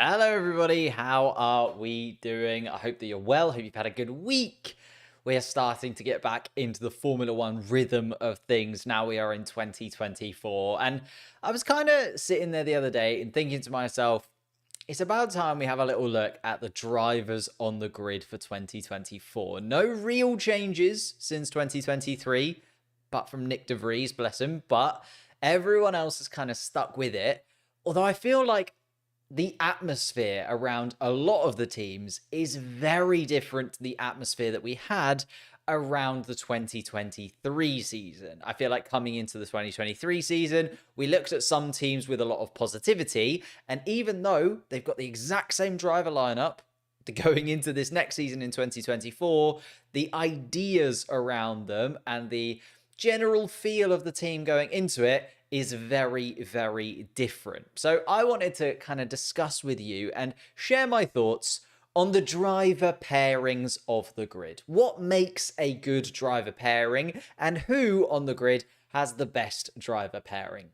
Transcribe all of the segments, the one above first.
Hello, everybody. How are we doing? I hope that you're well. Hope you've had a good week. We're starting to get back into the Formula One rhythm of things. Now we are in 2024. And I was kind of sitting there the other day and thinking to myself, it's about time we have a little look at the drivers on the grid for 2024. No real changes since 2023, but from Nick De Vries, bless him. But everyone else has kind of stuck with it. Although I feel like the atmosphere around a lot of the teams is very different to the atmosphere that we had around the 2023 season. I feel like coming into the 2023 season, we looked at some teams with a lot of positivity, and even though they've got the exact same driver lineup going into this next season in 2024, the ideas around them and the general feel of the team going into it is very, very different. So I wanted to kind of discuss with you and share my thoughts on the driver pairings of the grid. What makes a good driver pairing and who on the grid has the best driver pairing?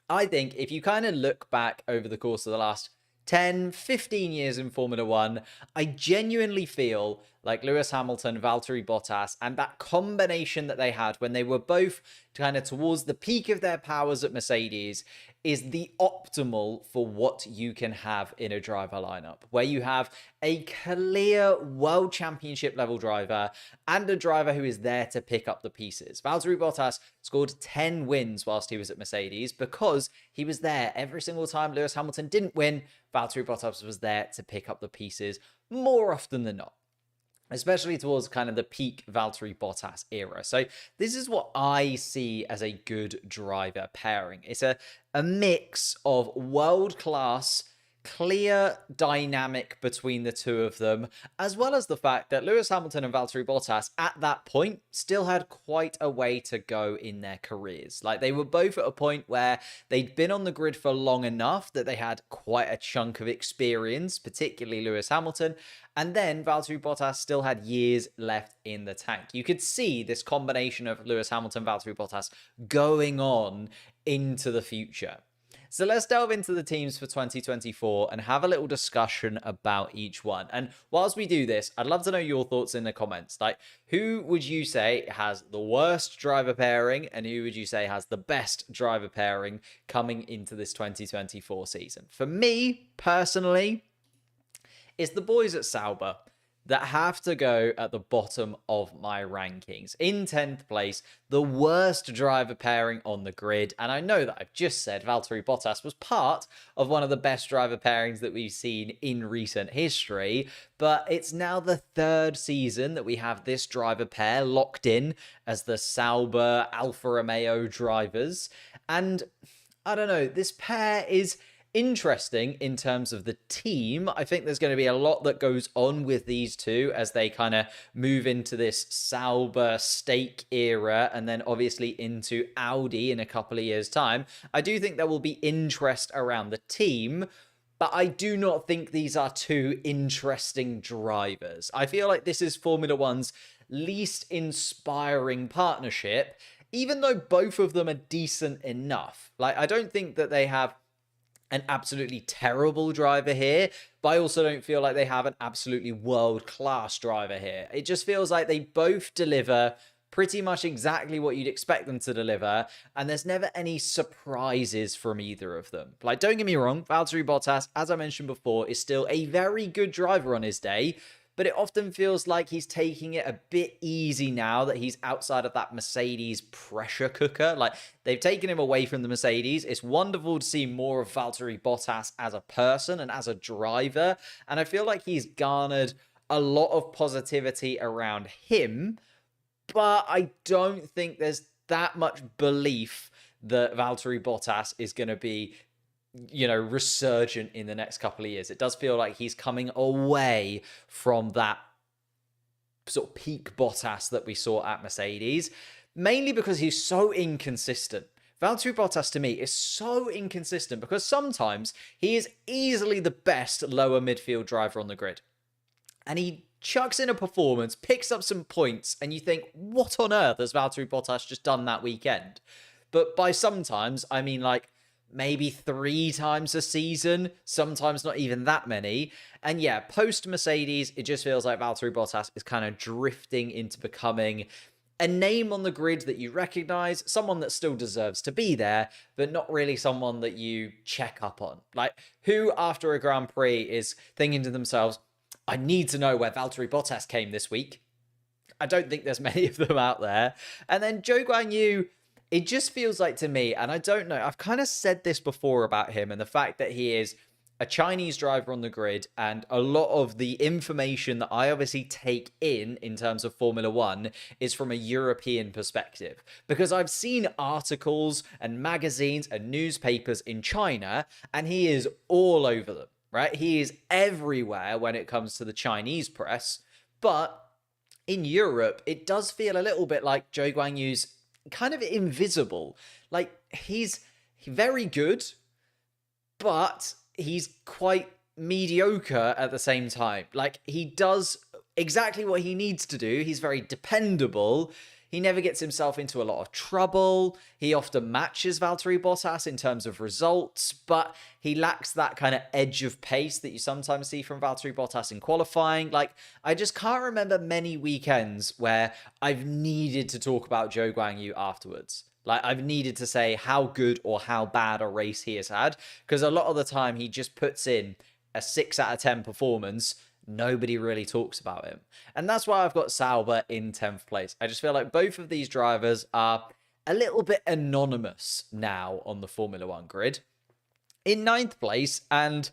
I think if you kind of look back over the course of the last 10, 15 years in Formula One, I genuinely feel like Lewis Hamilton, Valtteri Bottas, and that combination that they had when they were both kind of towards the peak of their powers at Mercedes is the optimal for what you can have in a driver lineup, where you have a clear world championship level driver and a driver who is there to pick up the pieces. Valtteri Bottas scored 10 wins whilst he was at Mercedes because he was there every single time Lewis Hamilton didn't win. Valtteri Bottas was there to pick up the pieces more often than not, especially towards kind of the peak Valtteri Bottas era. So this is what I see as a good driver pairing. It's a mix of world-class, clear dynamic between the two of them, as well as the fact that Lewis Hamilton and Valtteri Bottas at that point still had quite a way to go in their careers. Like, they were both at a point where they'd been on the grid for long enough that they had quite a chunk of experience, particularly Lewis Hamilton, and then Valtteri Bottas still had years left in the tank. You could see this combination of Lewis Hamilton, Valtteri Bottas going on into the future. So let's delve into the teams for 2024 and have a little discussion about each one. And whilst we do this, I'd love to know your thoughts in the comments. Like, who would you say has the worst driver pairing and who would you say has the best driver pairing coming into this 2024 season? For me, personally, it's the boys at Sauber that have to go at the bottom of my rankings. In 10th place, the worst driver pairing on the grid. And I know that I've just said Valtteri Bottas was part of one of the best driver pairings that we've seen in recent history. But it's now the third season that we have this driver pair locked in as the Sauber Alfa Romeo drivers. And I don't know, this pair is interesting in terms of the team. I think there's going to be a lot that goes on with these two as they kind of move into this Sauber stake era and then obviously into Audi in a couple of years' time. I do think there will be interest around the team, but I do not think these are two interesting drivers. I feel like this is Formula One's least inspiring partnership, even though both of them are decent enough. Like, I don't think that they have an absolutely terrible driver here, but I also don't feel like they have an absolutely world-class driver here. It just feels like they both deliver pretty much exactly what you'd expect them to deliver, and there's never any surprises from either of them. Like, don't get me wrong, Valtteri Bottas, as I mentioned before, is still a very good driver on his day, but it often feels like he's taking it a bit easy now that he's outside of that Mercedes pressure cooker. Like, they've taken him away from the Mercedes. It's wonderful to see more of Valtteri Bottas as a person and as a driver. And I feel like he's garnered a lot of positivity around him, but I don't think there's that much belief that Valtteri Bottas is going to be, you know, resurgent in the next couple of years. It does feel like he's coming away from that sort of peak Bottas that we saw at Mercedes, mainly because he's so inconsistent. Valtteri Bottas to me is so inconsistent because sometimes he is easily the best lower midfield driver on the grid. And he chucks in a performance, picks up some points, and you think, what on earth has Valtteri Bottas just done that weekend? But by sometimes, I mean like maybe 3 times a season, sometimes not even that many. And yeah, post Mercedes, it just feels like Valtteri Bottas is kind of drifting into becoming a name on the grid that you recognize, someone that still deserves to be there, but not really someone that you check up on. Like, who after a Grand Prix is thinking to themselves, I need to know where Valtteri Bottas came this week? I don't think there's many of them out there. And then Zhou Guanyu, it just feels like to me, and I don't know, I've kind of said this before about him and the fact that he is a Chinese driver on the grid, and a lot of the information that I obviously take in terms of Formula One is from a European perspective, because I've seen articles and magazines and newspapers in China, and he is all over them, right? He is everywhere when it comes to the Chinese press, but in Europe, it does feel a little bit like Zhou Guanyu's kind of invisible. Like, he's very good, but he's quite mediocre at the same time. Like, he does exactly what he needs to do. He's very dependable. He never gets himself into a lot of trouble. He often matches Valtteri Bottas in terms of results, but he lacks that kind of edge of pace that you sometimes see from Valtteri Bottas in qualifying. Like, I just can't remember many weekends where I've needed to talk about Zhou Guanyu afterwards. Like, I've needed to say how good or how bad a race he has had, because a lot of the time he just puts in a 6 out of 10 performance. Nobody really talks about him. And that's why I've got Sauber in 10th place. I just feel like both of these drivers are a little bit anonymous now on the Formula One grid. In 9th place, and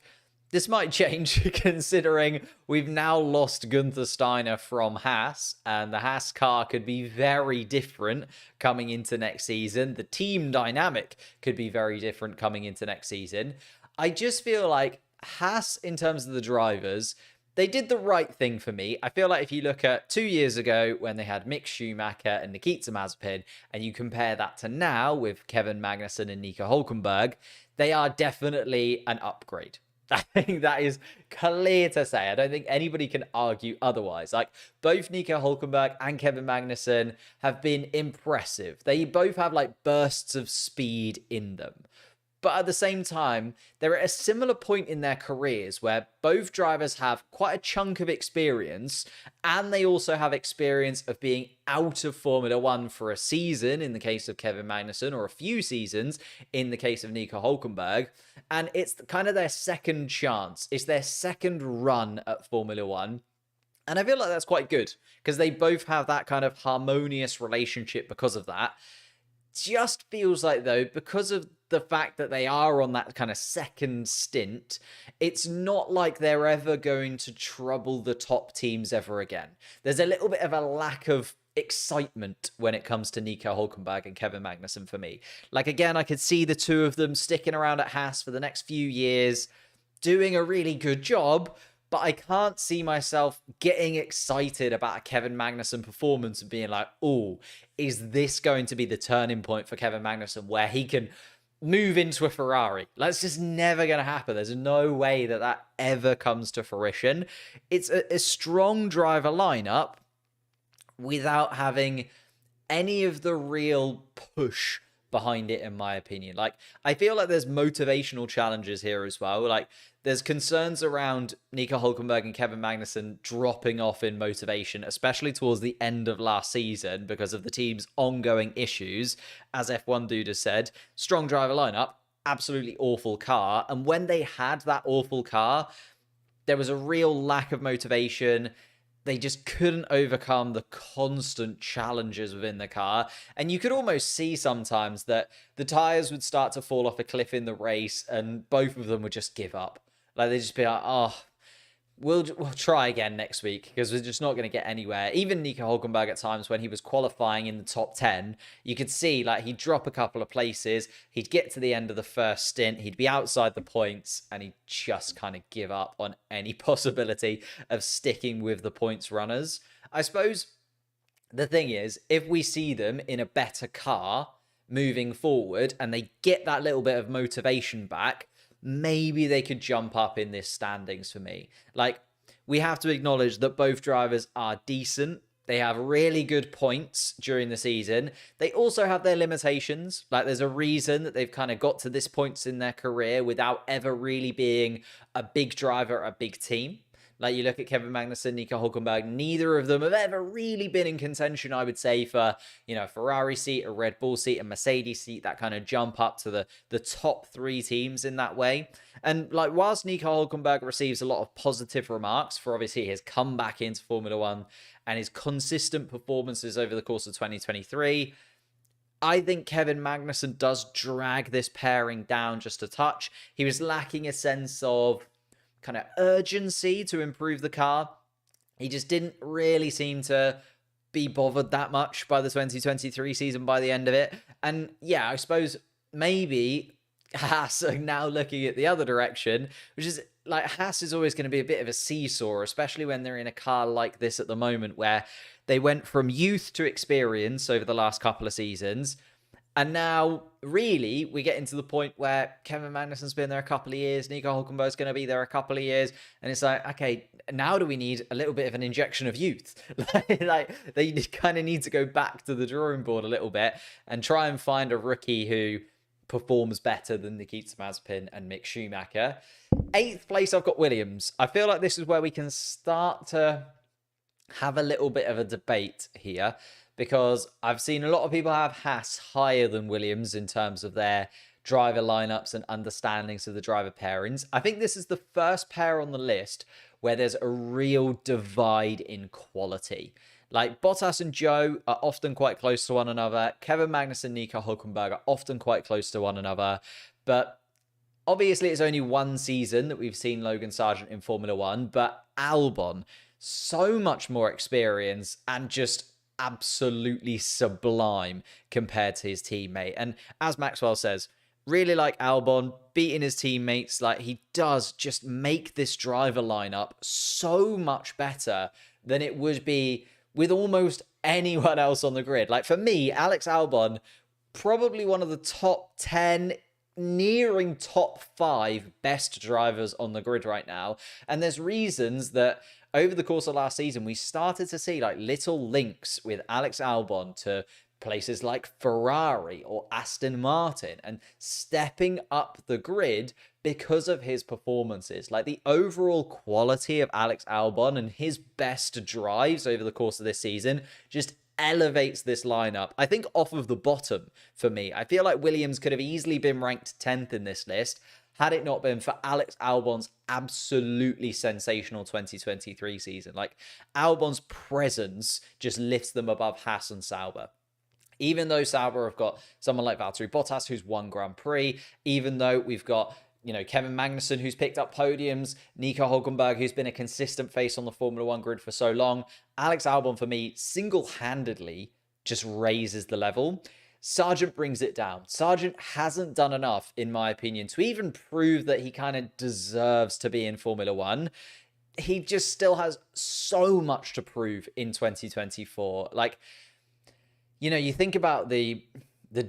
this might change considering we've now lost Gunther Steiner from Haas, and the Haas car could be very different coming into next season. The team dynamic could be very different coming into next season. I just feel like Haas, in terms of the drivers, they did the right thing for me. I feel like if you look at 2 years ago when they had Mick Schumacher and Nikita Mazepin, and you compare that to now with Kevin Magnussen and Nico Hülkenberg, they are definitely an upgrade. I think that is clear to say. I don't think anybody can argue otherwise. Like, both Nico Hülkenberg and Kevin Magnussen have been impressive. They both have like bursts of speed in them. But at the same time, they're at a similar point in their careers where both drivers have quite a chunk of experience, and they also have experience of being out of Formula One for a season in the case of Kevin Magnussen, or a few seasons in the case of Nico Hülkenberg. And it's kind of their second chance. It's their second run at Formula One. And I feel like that's quite good, because they both have that kind of harmonious relationship because of that. Just feels like, though, because of the fact that they are on that kind of second stint, it's not like they're ever going to trouble the top teams ever again. There's a little bit of a lack of excitement when it comes to Nico Hülkenberg and Kevin Magnussen for me. Like, again, I could see the two of them sticking around at Haas for the next few years, doing a really good job, but I can't see myself getting excited about a Kevin Magnussen performance and being like, oh, is this going to be the turning point for Kevin Magnussen where he can move into a Ferrari? That's just never going to happen. There's no way that that ever comes to fruition. It's a strong driver lineup without having any of the real push behind it, in my opinion. Like, I feel like there's motivational challenges here as well. Like, there's concerns around Nico Hülkenberg and Kevin Magnussen dropping off in motivation, especially towards the end of last season because of the team's ongoing issues. As F1 Dude has said, strong driver lineup, absolutely awful car. And when they had that awful car, there was a real lack of motivation. They just couldn't overcome the constant challenges within the car. And you could almost see sometimes that the tyres would start to fall off a cliff in the race and both of them would just give up. Like, they'd just be like, oh, we'll try again next week because we're just not going to get anywhere. Even Nico Hülkenberg at times when he was qualifying in the top 10, you could see like he'd drop a couple of places, he'd get to the end of the first stint, he'd be outside the points, and he'd just kind of give up on any possibility of sticking with the points runners. I suppose the thing is, if we see them in a better car moving forward and they get that little bit of motivation back, maybe they could jump up in this standings for me. Like, we have to acknowledge that both drivers are decent. They have really good points during the season. They also have their limitations. Like, there's a reason that they've kind of got to this points in their career without ever really being a big driver, a big team. Like, you look at Kevin Magnussen, Nico Hulkenberg, neither of them have ever really been in contention, I would say, for, a Ferrari seat, a Red Bull seat, a Mercedes seat, that kind of jump up to the top 3 teams in that way. And like, whilst Nico Hulkenberg receives a lot of positive remarks for obviously his comeback into Formula One and his consistent performances over the course of 2023, I think Kevin Magnussen does drag this pairing down just a touch. He was lacking a sense of kind of urgency to improve the car. He just didn't really seem to be bothered that much by the 2023 season by the end of it. And yeah, I suppose maybe Haas are now looking at the other direction, which is like, Haas is always going to be a bit of a seesaw, especially when they're in a car like this at the moment, where they went from youth to experience over the last couple of seasons. And now, really, we get into the point where Kevin Magnussen's been there a couple of years, Nico Hulkenberg's going to be there a couple of years, and it's like, okay, now do we need a little bit of an injection of youth? Like, they kind of need to go back to the drawing board a little bit and try and find a rookie who performs better than Nikita Mazepin and Mick Schumacher. 8th place, I've got Williams. I feel like this is where we can start to have a little bit of a debate here, because I've seen a lot of people have Haas higher than Williams in terms of their driver lineups and understandings of the driver pairings. I think this is the first pair on the list where there's a real divide in quality. Like, Bottas and Joe are often quite close to one another. Kevin Magnussen and Nico Hulkenberg are often quite close to one another. But obviously, it's only one season that we've seen Logan Sargeant in Formula One. But Albon, so much more experience and just absolutely sublime compared to his teammate. And as Maxwell says, really like Albon beating his teammates. Like, he does just make this driver lineup so much better than it would be with almost anyone else on the grid. Like, for me, Alex Albon, probably one of the top 10, nearing top 5 best drivers on the grid right now. And there's reasons that over the course of last season, we started to see like little links with Alex Albon to places like Ferrari or Aston Martin and stepping up the grid because of his performances. Like, the overall quality of Alex Albon and his best drives over the course of this season just elevates this lineup, I think, off of the bottom for me. I feel like Williams could have easily been ranked 10th in this list had it not been for Alex Albon's absolutely sensational 2023 season. Like, Albon's presence just lifts them above Haas and Sauber. Even though Sauber have got someone like Valtteri Bottas, who's won Grand Prix, even though we've got, Kevin Magnussen, who's picked up podiums, Nico Hulkenberg, who's been a consistent face on the Formula One grid for so long, Alex Albon, for me, single-handedly just raises the level. Sargeant brings it down. Sargeant hasn't done enough, in my opinion, to even prove that he kind of deserves to be in Formula One. He just still has so much to prove in 2024. Like, you think about the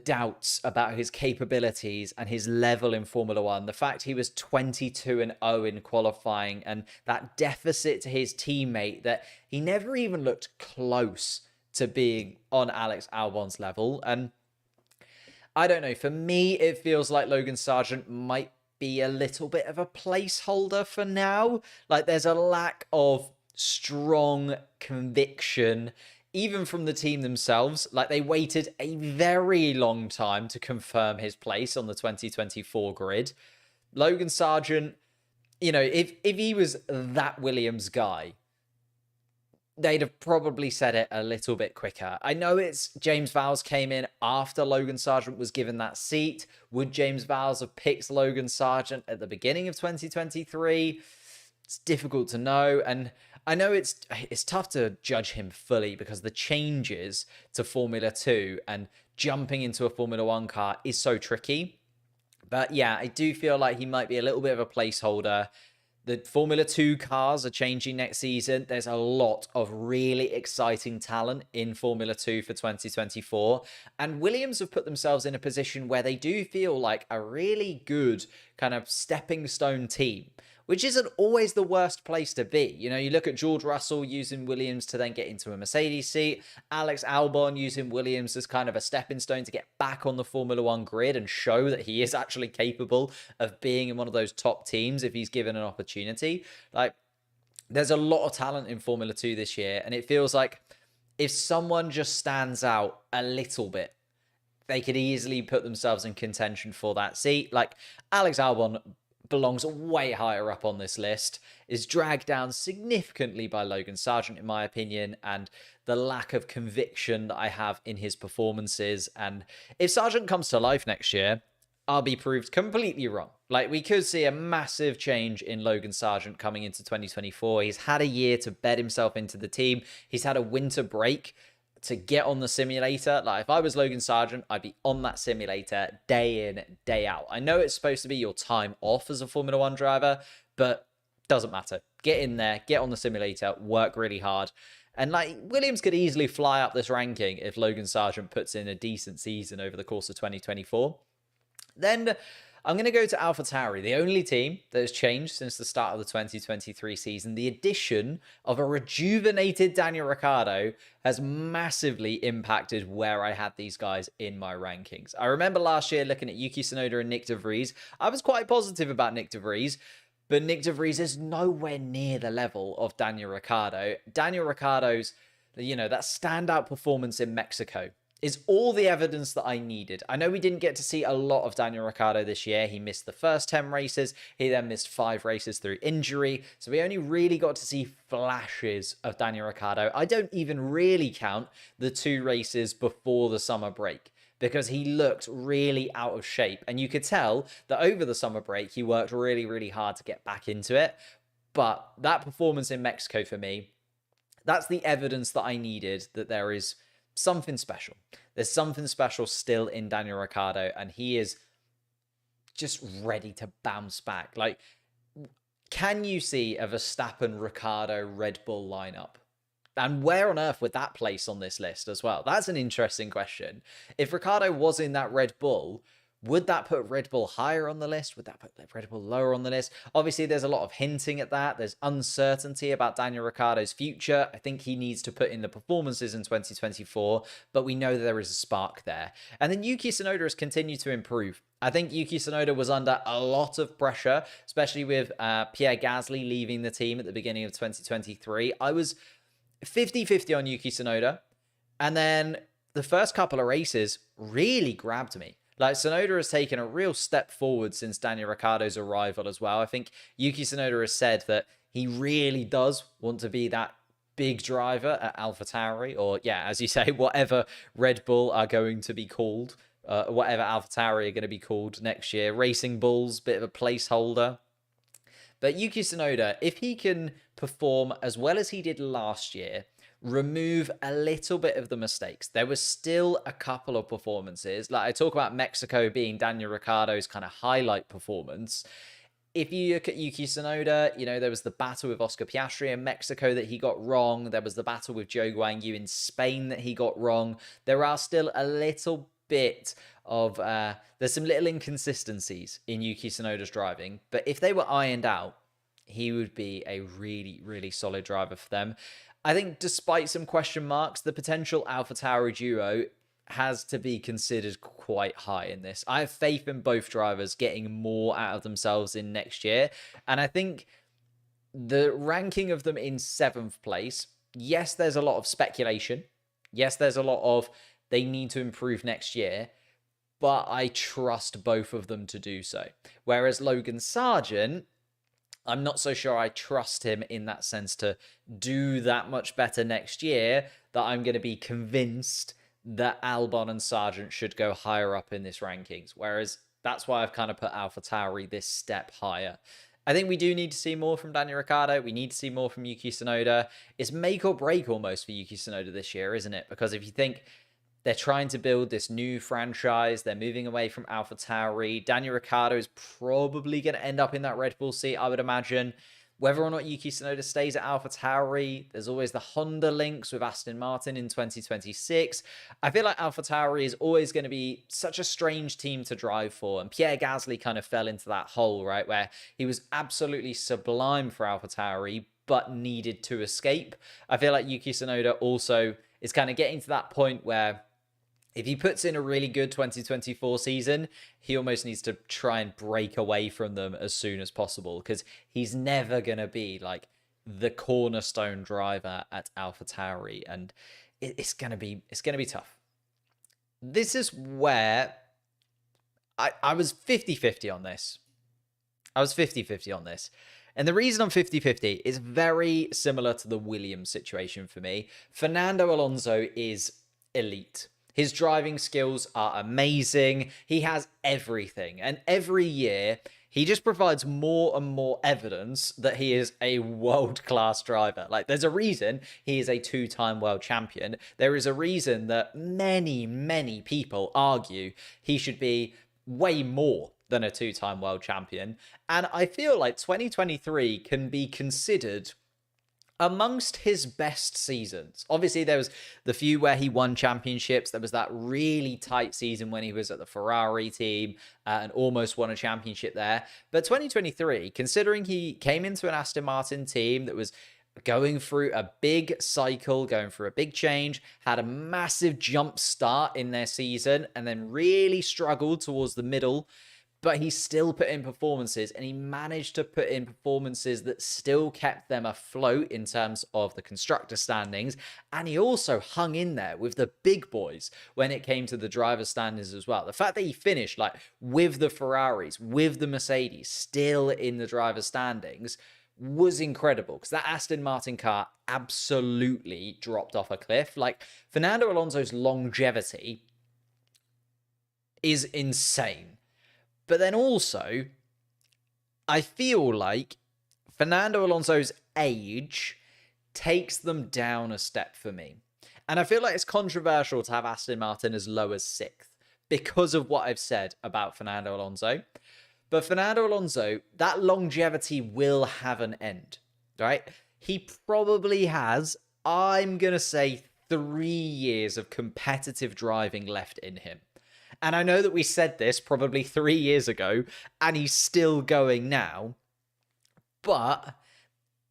doubts about his capabilities and his level in Formula One, the fact he was 22-0 in qualifying, and that deficit to his teammate that he never even looked close to being on Alex Albon's level. And I don't know, for me, it feels like Logan Sargeant might be a little bit of a placeholder for now. Like, there's a lack of strong conviction even from the team themselves. Like, they waited a very long time to confirm his place on the 2024 grid. Logan Sargeant, if he was that Williams guy, they'd have probably said it a little bit quicker. I know it's James Vowles came in after Logan Sargeant was given that seat. Would James Vowles have picked Logan Sargeant at the beginning of 2023? It's difficult to know. And I know it's tough to judge him fully because the changes to Formula 2 and jumping into a Formula 1 car is so tricky. But yeah, I do feel like he might be a little bit of a placeholder. The Formula 2 cars are changing next season. There's a lot of really exciting talent in Formula 2 for 2024. And Williams have put themselves in a position where they do feel like a really good kind of stepping stone team, which isn't always the worst place to be. You know, you look at George Russell using Williams to then get into a Mercedes seat, Alex Albon using Williams as kind of a stepping stone to get back on the Formula One grid and show that he is actually capable of being in one of those top teams if he's given an opportunity. Like, there's a lot of talent in Formula 2 this year, and it feels like if someone just stands out a little bit, they could easily put themselves in contention for that seat. Like, Alex Albon belongs way higher up on this list, is dragged down significantly by Logan Sargeant, in my opinion, and the lack of conviction that I have in his performances. And if Sargeant comes to life next year, I'll be proved completely wrong. Like, we could see a massive change in Logan Sargeant coming into 2024. He's had a year to bed himself into the team. He's had a winter break to get on the simulator. Like, if I was Logan Sargeant, I'd be on that simulator day in, day out. I know it's supposed to be your time off as a Formula One driver, but doesn't matter. Get in there, get on the simulator, work really hard. And like, Williams could easily fly up this ranking if Logan Sargeant puts in a decent season over the course of 2024. Then I'm going to go to AlphaTauri, the only team that has changed since the start of the 2023 season. The addition of a rejuvenated Daniel Ricciardo has massively impacted where I had these guys in my rankings. I remember last year looking at Yuki Tsunoda and Nick de Vries. I was quite positive about Nick de Vries, but Nick de Vries is nowhere near the level of Daniel Ricciardo. Daniel Ricciardo's, that standout performance in Mexico is all the evidence that I needed. I know we didn't get to see a lot of Daniel Ricciardo this year. He missed the first 10 races. He then missed 5 races through injury. So we only really got to see flashes of Daniel Ricciardo. I don't even really count the 2 races before the summer break, because he looked really out of shape. And you could tell that over the summer break, he worked really, really hard to get back into it. But that performance in Mexico for me, that's the evidence that I needed that there is something special. There's something special still in Daniel Ricciardo, and he is just ready to bounce back. Like, can you see a Verstappen, Ricciardo, Red Bull lineup? And where on earth would that place on this list as well? That's an interesting question. If Ricciardo was in that Red Bull, would that put Red Bull higher on the list? Would that put Red Bull lower on the list? Obviously, there's a lot of hinting at that. There's uncertainty about Daniel Ricciardo's future. I think he needs to put in the performances in 2024, but we know that there is a spark there. And then Yuki Tsunoda has continued to improve. I think Yuki Tsunoda was under a lot of pressure, especially with Pierre Gasly leaving the team at the beginning of 2023. I was 50-50 on Yuki Tsunoda, and then the first couple of races really grabbed me. Like, Tsunoda has taken a real step forward since Daniel Ricciardo's arrival as well. I think Yuki Tsunoda has said that he really does want to be that big driver at AlphaTauri, or as you say, whatever Red Bull are going to be called, whatever AlphaTauri are going to be called next year. Racing Bulls, bit of a placeholder. But Yuki Tsunoda, if he can perform as well as he did last year, remove a little bit of the mistakes. There was still a couple of performances. Like, I talk about Mexico being Daniel Ricciardo's kind of highlight performance. If you look at Yuki Tsunoda, there was the battle with Oscar Piastri in Mexico that he got wrong. There was the battle with Zhou Guanyu in Spain that he got wrong. There are still a little bit of, there's some little inconsistencies in Yuki Tsunoda's driving. But if they were ironed out, he would be a really, really solid driver for them. I think despite some question marks, the potential AlphaTauri duo has to be considered quite high in this. I have faith in both drivers getting more out of themselves in next year. And I think the ranking of them in 7th place, yes, there's a lot of speculation. Yes, there's a lot of they need to improve next year. But I trust both of them to do so. Whereas Logan Sargeant, I'm not so sure I trust him in that sense to do that much better next year, that I'm going to be convinced that Albon and Sargeant should go higher up in this rankings. Whereas that's why I've kind of put AlphaTauri this step higher. I think we do need to see more from Daniel Ricciardo. We need to see more from Yuki Tsunoda. It's make or break almost for Yuki Tsunoda this year, isn't it? Because if you think they're trying to build this new franchise, they're moving away from AlphaTauri, Daniel Ricciardo is probably going to end up in that Red Bull seat, I would imagine. Whether or not Yuki Tsunoda stays at AlphaTauri, there's always the Honda links with Aston Martin in 2026. I feel like AlphaTauri is always going to be such a strange team to drive for. And Pierre Gasly kind of fell into that hole, right, where he was absolutely sublime for AlphaTauri, but needed to escape. I feel like Yuki Tsunoda also is kind of getting to that point where if he puts in a really good 2024 season, he almost needs to try and break away from them as soon as possible, because he's never going to be like the cornerstone driver at AlphaTauri, and it's going to be tough. This is where I was 50-50 on this. I was 50-50 on this. And the reason I'm 50-50 is very similar to the Williams situation for me. Fernando Alonso is elite. His driving skills are amazing. He has everything. And every year, he just provides more and more evidence that he is a world-class driver. Like, there's a reason he is a two-time world champion. There is a reason that many, many people argue he should be way more than a two-time world champion. And I feel like 2023 can be considered amongst his best seasons. Obviously, there was the few where he won championships. There was that really tight season when he was at the Ferrari team and almost won a championship there. But 2023, considering he came into an Aston Martin team that was going through a big cycle, going through a big change, had a massive jump start in their season, and then really struggled towards the middle, but he still put in performances, and he managed to put in performances that still kept them afloat in terms of the constructor standings. And he also hung in there with the big boys when it came to the driver standings as well. The fact that he finished like with the Ferraris, with the Mercedes, still in the driver standings was incredible, because that Aston Martin car absolutely dropped off a cliff. Like, Fernando Alonso's longevity is insane. But then also, I feel like Fernando Alonso's age takes them down a step for me. And I feel like it's controversial to have Aston Martin as low as 6th because of what I've said about Fernando Alonso. But Fernando Alonso, that longevity will have an end, right? He probably has, I'm going to say, 3 years of competitive driving left in him. And I know that we said this probably 3 years ago, and he's still going now. But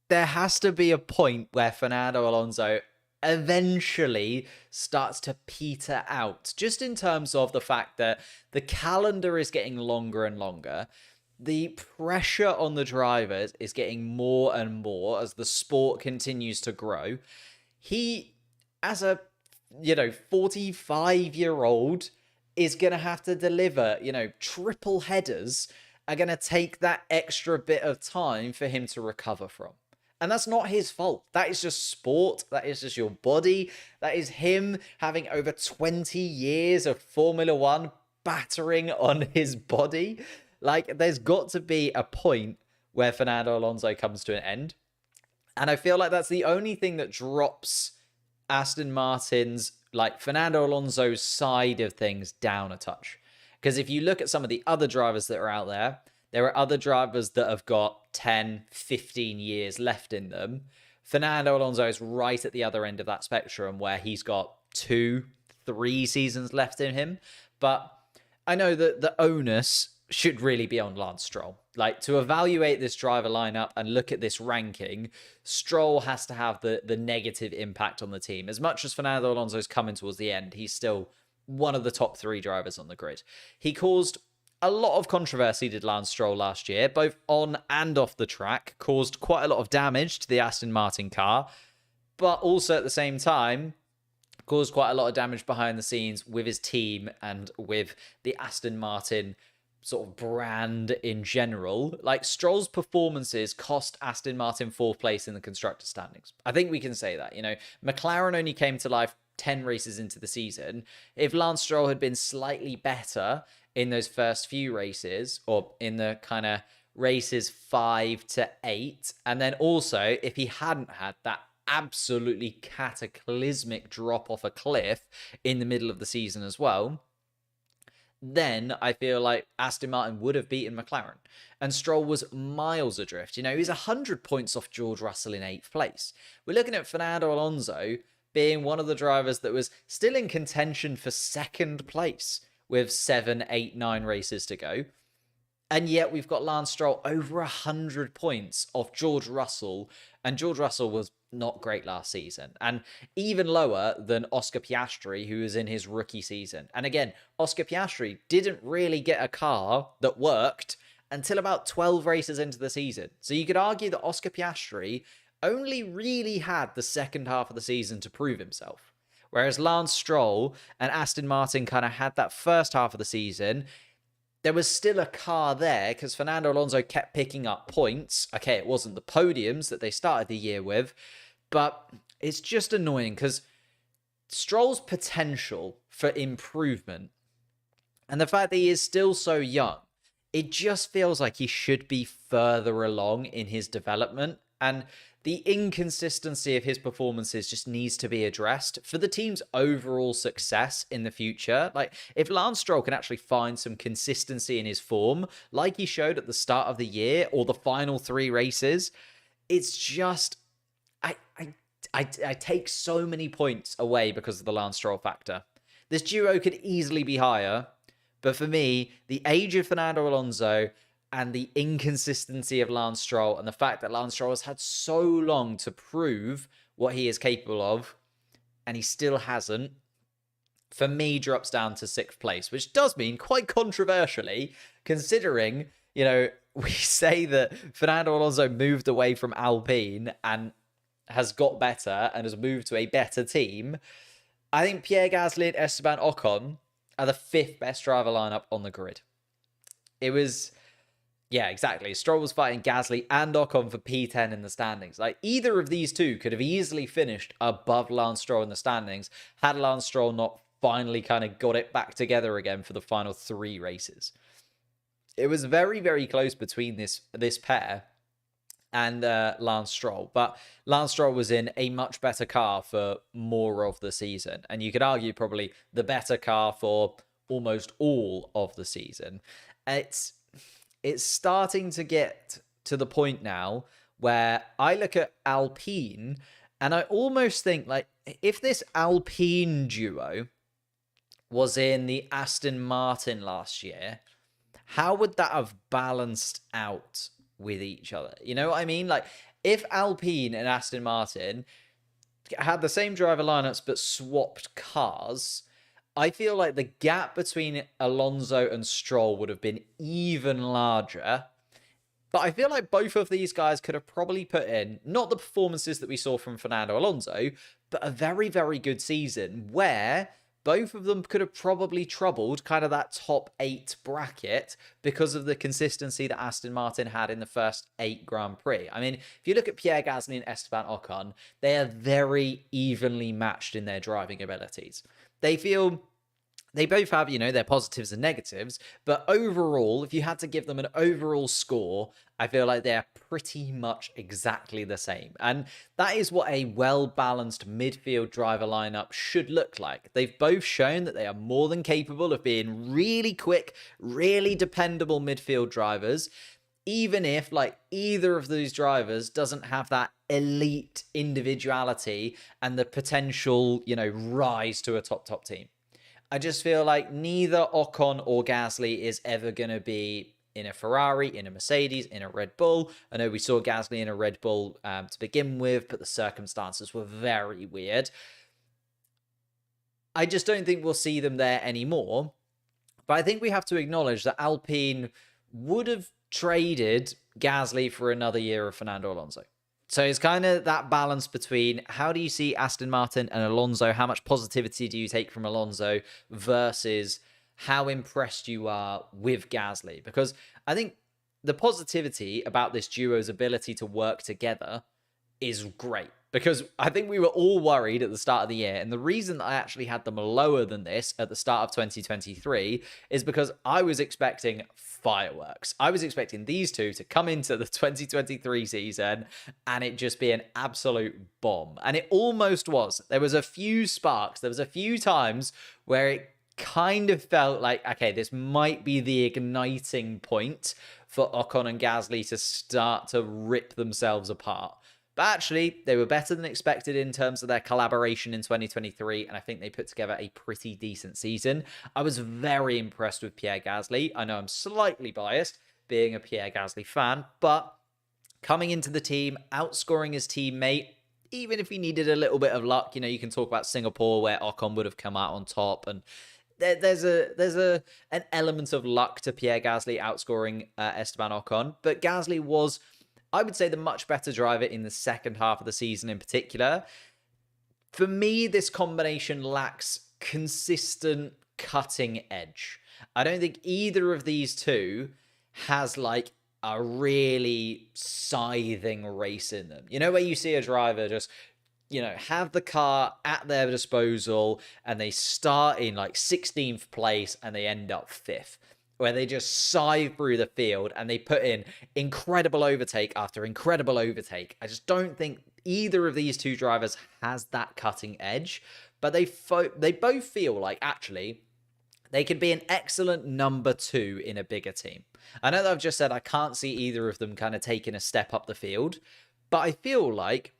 there has to be a point where Fernando Alonso eventually starts to peter out, just in terms of the fact that the calendar is getting longer and longer. The pressure on the drivers is getting more and more as the sport continues to grow. He, as a 45-year-old, is going to have to deliver, triple headers are going to take that extra bit of time for him to recover from. And that's not his fault. That is just sport. That is just your body. That is him having over 20 years of Formula One battering on his body. Like, there's got to be a point where Fernando Alonso comes to an end. And I feel like that's the only thing that drops Aston Martin's, like, Fernando Alonso's side of things down a touch. Because if you look at some of the other drivers that are out there, there are other drivers that have got 10, 15 years left in them. Fernando Alonso is right at the other end of that spectrum, where he's got 2, 3 seasons left in him. But I know that the onus should really be on Lance Stroll. Like, to evaluate this driver lineup and look at this ranking, Stroll has to have the negative impact on the team. As much as Fernando Alonso's coming towards the end, he's still one of the top 3 drivers on the grid. He caused a lot of controversy, did Lance Stroll, last year, both on and off the track, caused quite a lot of damage to the Aston Martin car, but also at the same time caused quite a lot of damage behind the scenes with his team and with the Aston Martin sort of brand in general. Like, Stroll's performances cost Aston Martin 4th place in the constructor standings. I think we can say that. McLaren only came to life 10 races into the season. If Lance Stroll had been slightly better in those first few races, or in the kind of races 5 to 8, and then also if he hadn't had that absolutely cataclysmic drop off a cliff in the middle of the season as well, then I feel like Aston Martin would have beaten McLaren. And Stroll was miles adrift. He was 100 points off George Russell in 8th place. We're looking at Fernando Alonso being one of the drivers that was still in contention for 2nd place with 7, 8, 9 races to go. And yet we've got Lance Stroll over 100 points off George Russell. And George Russell was not great last season. And even lower than Oscar Piastri, who was in his rookie season. And again, Oscar Piastri didn't really get a car that worked until about 12 races into the season. So you could argue that Oscar Piastri only really had the second half of the season to prove himself. Whereas Lance Stroll and Aston Martin kind of had that first half of the season. There was still a car there because Fernando Alonso kept picking up points. Okay, it wasn't the podiums that they started the year with, but it's just annoying because Stroll's potential for improvement and the fact that he is still so young, it just feels like he should be further along in his development. And the inconsistency of his performances just needs to be addressed for the team's overall success in the future. Like, if Lance Stroll can actually find some consistency in his form, like he showed at the start of the year or the final 3 races, it's just, I take so many points away because of the Lance Stroll factor. This duo could easily be higher, but for me, the age of Fernando Alonso and the inconsistency of Lance Stroll and the fact that Lance Stroll has had so long to prove what he is capable of and he still hasn't, for me, drops down to 6th place, which does mean quite controversially, considering, we say that Fernando Alonso moved away from Alpine and has got better and has moved to a better team. I think Pierre Gasly and Esteban Ocon are the 5th best driver lineup on the grid. It was... Yeah, exactly. Stroll was fighting Gasly and Ocon for P10 in the standings. Like, either of these two could have easily finished above Lance Stroll in the standings had Lance Stroll not finally kind of got it back together again for the final 3 races. It was very, very close between this pair and Lance Stroll. But Lance Stroll was in a much better car for more of the season. And you could argue probably the better car for almost all of the season. It's starting to get to the point now where I look at Alpine and I almost think, like, if this Alpine duo was in the Aston Martin last year, how would that have balanced out with each other? You know what I mean? Like, if Alpine and Aston Martin had the same driver lineups but swapped cars, I feel like the gap between Alonso and Stroll would have been even larger. But I feel like both of these guys could have probably put in, not the performances that we saw from Fernando Alonso, but a very, very good season where both of them could have probably troubled kind of that top 8 bracket because of the consistency that Aston Martin had in the first 8 Grand Prix. I mean, if you look at Pierre Gasly and Esteban Ocon, they are very evenly matched in their driving abilities. They both have, their positives and negatives, but overall, if you had to give them an overall score, I feel like they're pretty much exactly the same. And that is what a well-balanced midfield driver lineup should look like. They've both shown that they are more than capable of being really quick, really dependable midfield drivers, even if, like, either of these drivers doesn't have that elite individuality and the potential, rise to a top team. I just feel like neither Ocon or Gasly is ever going to be in a Ferrari, in a Mercedes, in a Red Bull. I know we saw Gasly in a Red Bull to begin with, but the circumstances were very weird. I just don't think we'll see them there anymore. But I think we have to acknowledge that Alpine would have traded Gasly for another year of Fernando Alonso. So it's kind of that balance between how do you see Aston Martin and Alonso, how much positivity do you take from Alonso versus how impressed you are with Gasly? Because I think the positivity about this duo's ability to work together is great. Because I think we were all worried at the start of the year. And the reason that I actually had them lower than this at the start of 2023 is because I was expecting fireworks. I was expecting these two to come into the 2023 season and it just be an absolute bomb. And it almost was. There was a few sparks. There was a few times where it kind of felt like, okay, this might be the igniting point for Ocon and Gasly to start to rip themselves apart. But actually, they were better than expected in terms of their collaboration in 2023, and I think they put together a pretty decent season. I was very impressed with Pierre Gasly. I know I'm slightly biased, being a Pierre Gasly fan, but coming into the team, outscoring his teammate, even if he needed a little bit of luck, you can talk about Singapore where Ocon would have come out on top, and there's an element of luck to Pierre Gasly outscoring Esteban Ocon, but Gasly was, I would say, the much better driver in the second half of the season in particular. For me, this combination lacks consistent cutting edge. I don't think either of these two has like a really scything race in them. Where you see a driver just, have the car at their disposal and they start in like 16th place and they end up 5th, where they just scythe through the field and they put in incredible overtake after incredible overtake. I just don't think either of these two drivers has that cutting edge, but they both feel like actually they could be an excellent number 2 in a bigger team. I know that I've just said I can't see either of them kind of taking a step up the field, but I feel like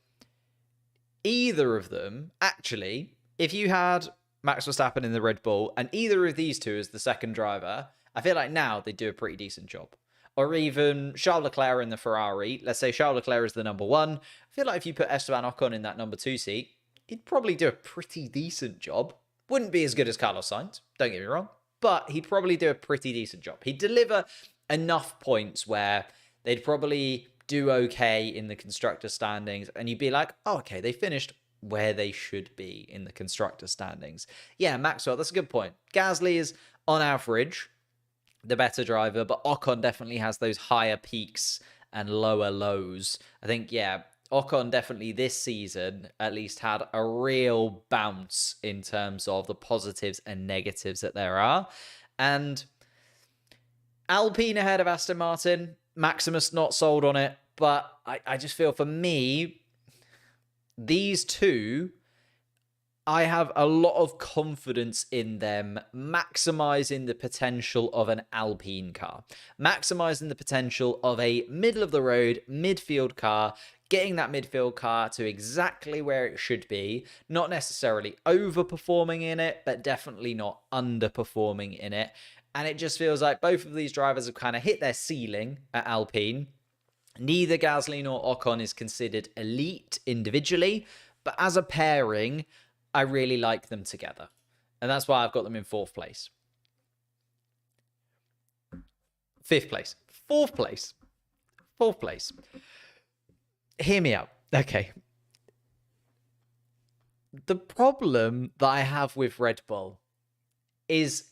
either of them, actually, if you had Max Verstappen in the Red Bull and either of these two as the second driver, I feel like now they do a pretty decent job. Or even Charles Leclerc in the Ferrari. Let's say Charles Leclerc is the number 1. I feel like if you put Esteban Ocon in that number 2 seat, he'd probably do a pretty decent job. Wouldn't be as good as Carlos Sainz, don't get me wrong, but he'd probably do a pretty decent job. He'd deliver enough points where they'd probably do okay in the constructor standings, and you'd be like, oh, okay, they finished where they should be in the constructor standings. Yeah, Maxwell, that's a good point. Gasly is, on average, the better driver, but Ocon definitely has those higher peaks and lower lows. I think, yeah, Ocon definitely this season at least had a real bounce in terms of the positives and negatives that there are. And Alpine ahead of Aston Martin, Maximus not sold on it, but I just feel for me, these two, I have a lot of confidence in them maximizing the potential of an Alpine car, maximizing the potential of a middle-of-the-road midfield car, getting that midfield car to exactly where it should be, not necessarily overperforming in it, but definitely not underperforming in it. And it just feels like both of these drivers have kind of hit their ceiling at Alpine. Neither Gasly nor Ocon is considered elite individually, but as a pairing, I really like them together. And that's why I've got them in 4th place. 5th place. 4th place. 4th place. Hear me out. Okay. The problem that I have with Red Bull is,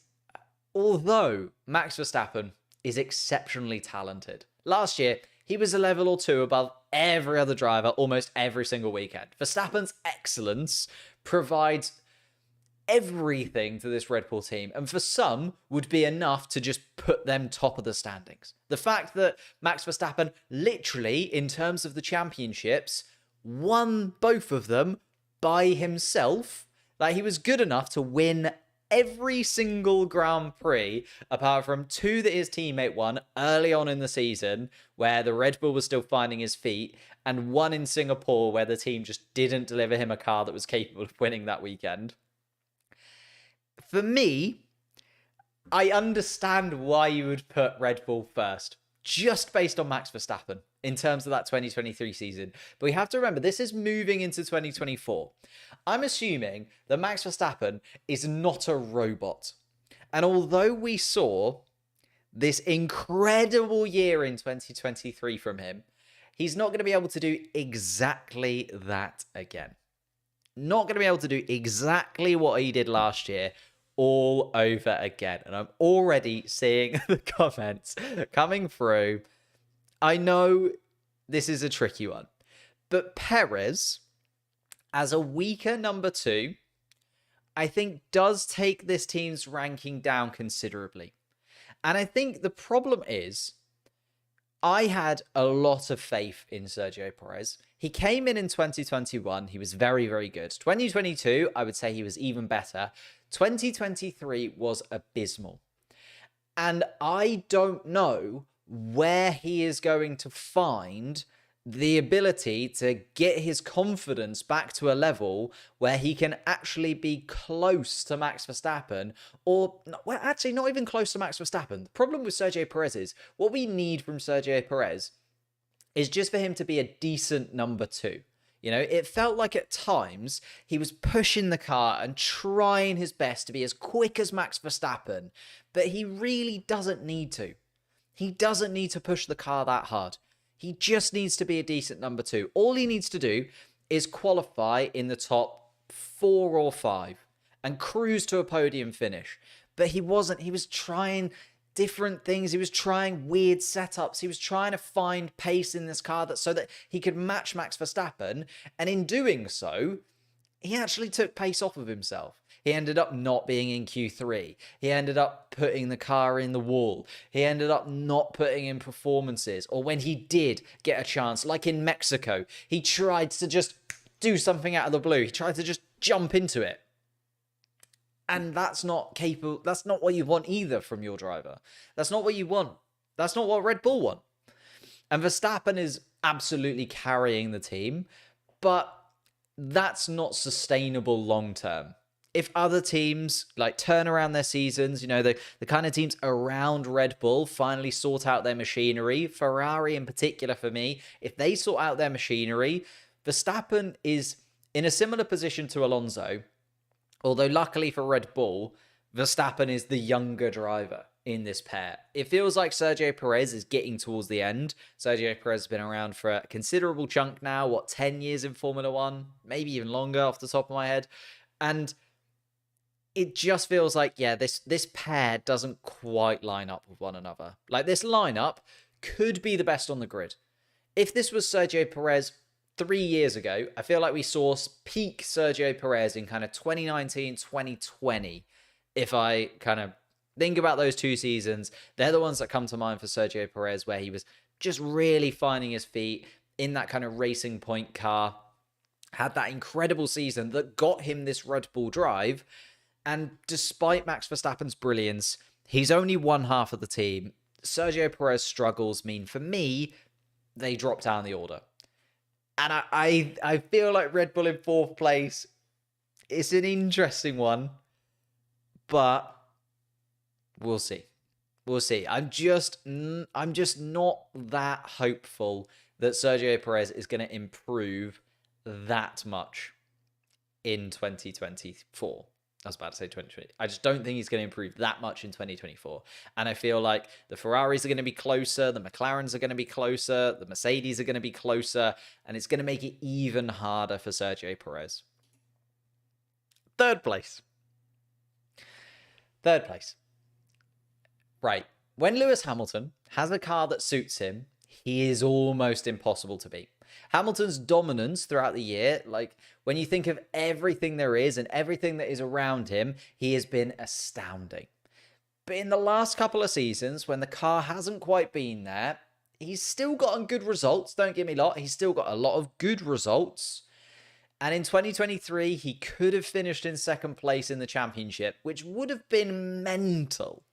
although Max Verstappen is exceptionally talented, last year he was a level or 2 above every other driver almost every single weekend. Verstappen's excellence provides everything to this Red Bull team, and for some would be enough to just put them top of the standings. The fact that Max Verstappen literally, in terms of the championships, won both of them by himself, that he was good enough to win every single Grand Prix, apart from 2 that his teammate won early on in the season, where the Red Bull was still finding his feet, and 1 in Singapore, where the team just didn't deliver him a car that was capable of winning that weekend. For me, I understand why you would put Red Bull first, just based on Max Verstappen in terms of that 2023 season. But we have to remember, this is moving into 2024. I'm assuming that Max Verstappen is not a robot. And although we saw this incredible year in 2023 from him, he's not going to be able to do exactly that again. Not going to be able to do exactly what he did last year all over again. And I'm already seeing the comments coming through. I know this is a tricky one, but Perez, as a weaker number 2, I think does take this team's ranking down considerably. And I think the problem is, I had a lot of faith in Sergio Perez. He came in 2021. He was very, very good. 2022, I would say he was even better. 2023 was abysmal. And I don't know where he is going to find the ability to get his confidence back to a level where he can actually be close to Max Verstappen, or, well, actually not even close to Max Verstappen. The problem with Sergio Perez is, what we need from Sergio Perez is just for him to be a decent number 2. You know, it felt like at times he was pushing the car and trying his best to be as quick as Max Verstappen, but he really doesn't need to. He doesn't need to push the car that hard. He just needs to be a decent number 2. All he needs to do is qualify in the top 4 or 5 and cruise to a podium finish. But he wasn't. He was trying different things. He was trying weird setups. He was trying to find pace in this car so that he could match Max Verstappen. And in doing so, he actually took pace off of himself. He ended up not being in Q3. He ended up putting the car in the wall. He ended up not putting in performances. Or when he did get a chance, like in Mexico, he tried to just do something out of the blue. He tried to just jump into it. And that's not capable. That's not what you want either from your driver. That's not what you want. That's not what Red Bull want. And Verstappen is absolutely carrying the team, but that's not sustainable long term. If other teams like turn around their seasons, you know, the kind of teams around Red Bull finally sort out their machinery, Ferrari in particular for me, if they sort out their machinery, Verstappen is in a similar position to Alonso, although luckily for Red Bull, Verstappen is the younger driver in this pair. It feels like Sergio Perez is getting towards the end. Sergio Perez has been around for a considerable chunk now, 10 years in Formula One, maybe even longer off the top of my head. And it just feels like, yeah, this pair doesn't quite line up with one another. Like, this lineup could be the best on the grid. If this was Sergio Perez 3 years ago, I feel like we saw peak Sergio Perez in kind of 2019, 2020. If I kind of think about those 2 seasons, they're the ones that come to mind for Sergio Perez, where he was just really finding his feet in that kind of racing point car, had that incredible season that got him this Red Bull drive. And despite Max Verstappen's brilliance, he's only one half of the team. Sergio Perez's struggles mean, for me, they drop down the order. And I feel like Red Bull in 4th place is an interesting one, but we'll see. We'll see. I'm just not that hopeful that Sergio Perez is going to improve that much in 2024. I was about to say 2020. I just don't think he's going to improve that much in 2024. And I feel like the Ferraris are going to be closer, the McLarens are going to be closer, the Mercedes are going to be closer, and it's going to make it even harder for Sergio Perez. 3rd place. 3rd place. Right. When Lewis Hamilton has a car that suits him, he is almost impossible to beat. Hamilton's dominance throughout the year, like when you think of everything there is and everything that is around him, he has been astounding. But in the last couple of seasons, when the car hasn't quite been there, he's still gotten good results. Don't get me wrong. He's still got a lot of good results. And in 2023, he could have finished in 2nd place in the championship, which would have been mental.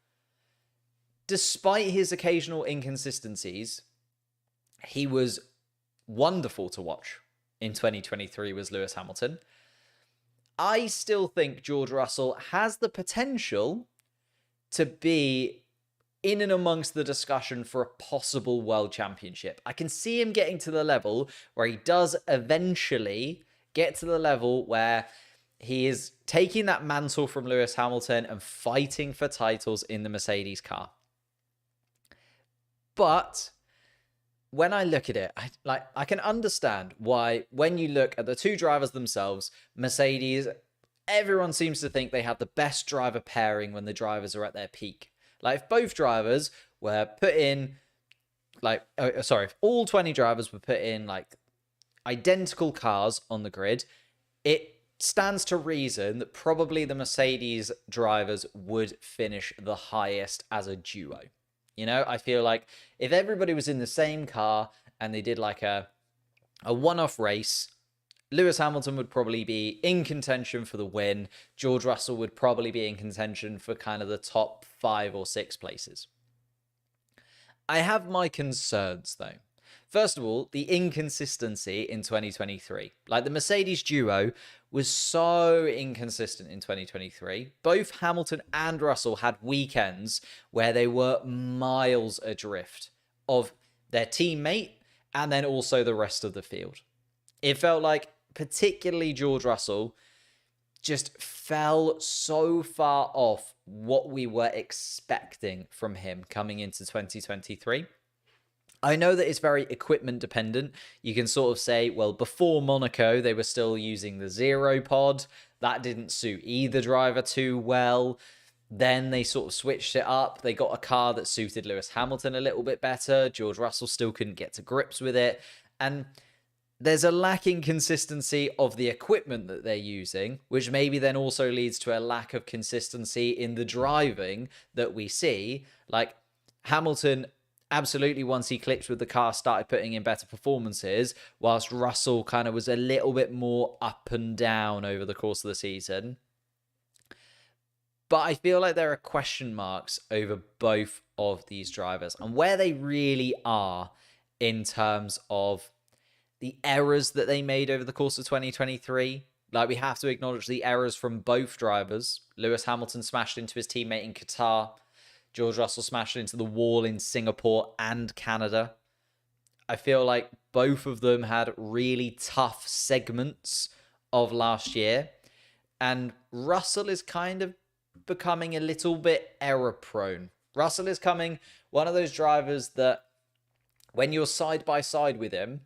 Despite his occasional inconsistencies, he was wonderful to watch in 2023 was Lewis Hamilton. I still think George Russell has the potential to be in and amongst the discussion for a possible world championship. I can see him getting to the level where he does eventually get to the level where he is taking that mantle from Lewis Hamilton and fighting for titles in the Mercedes car. But when I look at it, I can understand why, when you look at the 2 drivers themselves, Mercedes, everyone seems to think they have the best driver pairing when the drivers are at their peak. Like, if both drivers were put in, if all 20 drivers were put in, identical cars on the grid, it stands to reason that probably the Mercedes drivers would finish the highest as a duo. You know, I feel like if everybody was in the same car and they did a one-off race, Lewis Hamilton would probably be in contention for the win. George Russell would probably be in contention for kind of the top 5 or 6 places. I have my concerns, though. First of all, the inconsistency in 2023. Like, the Mercedes duo was so inconsistent in 2023. Both Hamilton and Russell had weekends where they were miles adrift of their teammate and then also the rest of the field. It felt like particularly George Russell just fell so far off what we were expecting from him coming into 2023. I know that it's very equipment dependent. You can sort of say, well, before Monaco, they were still using the zero pod. That didn't suit either driver too well. Then they sort of switched it up. They got a car that suited Lewis Hamilton a little bit better. George Russell still couldn't get to grips with it. And there's a lacking consistency of the equipment that they're using, which maybe then also leads to a lack of consistency in the driving that we see. Like, Hamilton, absolutely, once he clicked with the car, started putting in better performances, whilst Russell kind of was a little bit more up and down over the course of the season. But I feel like there are question marks over both of these drivers and where they really are in terms of the errors that they made over the course of 2023. Like, we have to acknowledge the errors from both drivers. Lewis Hamilton smashed into his teammate in Qatar. George Russell smashed into the wall in Singapore and Canada. I feel like both of them had really tough segments of last year. And Russell is kind of becoming a little bit error prone. Russell is coming one of those drivers that when you're side by side with him,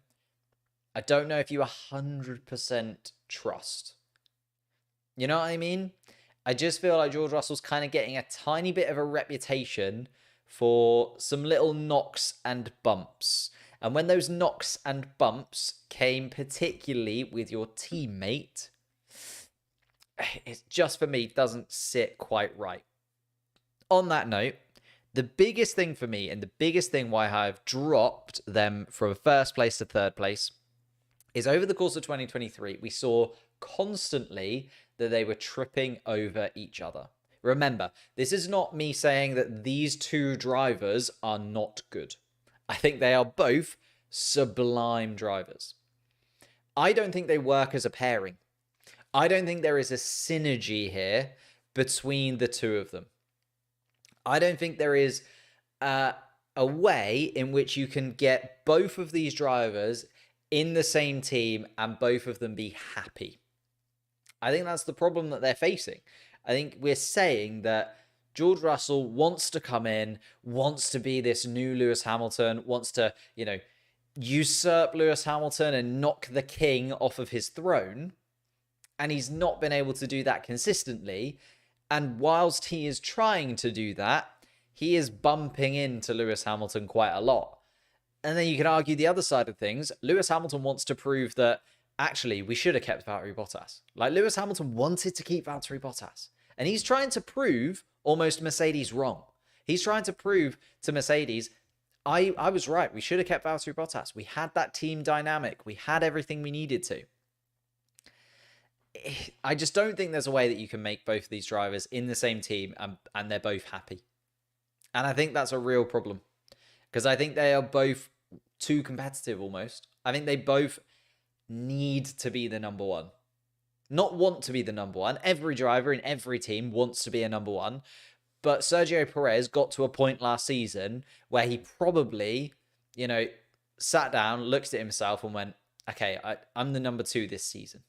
I don't know if you 100% trust. You know what I mean? I just feel like George Russell's kind of getting a tiny bit of a reputation for some little knocks and bumps. And when those knocks and bumps came particularly with your teammate, it just, for me, doesn't sit quite right. On that note, the biggest thing for me and the biggest thing why I've dropped them from first place to third place is over the course of 2023, we saw constantly that they were tripping over each other. Remember, this is not me saying that these two drivers are not good. I think they are both sublime drivers. I don't think they work as a pairing. I don't think there is a synergy here between the two of them. I don't think there is a way in which you can get both of these drivers in the same team and both of them be happy. I think that's the problem that they're facing. I think we're saying that George Russell wants to come in, wants to be this new Lewis Hamilton, wants to, usurp Lewis Hamilton and knock the king off of his throne. And he's not been able to do that consistently. And whilst he is trying to do that, he is bumping into Lewis Hamilton quite a lot. And then you can argue the other side of things. Lewis Hamilton wants to prove that actually we should have kept Valtteri Bottas. Like, Lewis Hamilton wanted to keep Valtteri Bottas. And he's trying to prove almost Mercedes wrong. He's trying to prove to Mercedes, I was right. We should have kept Valtteri Bottas. We had that team dynamic. We had everything we needed to. I just don't think there's a way that you can make both of these drivers in the same team and they're both happy. And I think that's a real problem. Because I think they are both too competitive almost. I think they both need to be the number one. Not want to be the number one. Every driver in every team wants to be a number one. But Sergio Perez got to a point last season where he probably, sat down, looked at himself and went, okay, I'm the number 2 this season.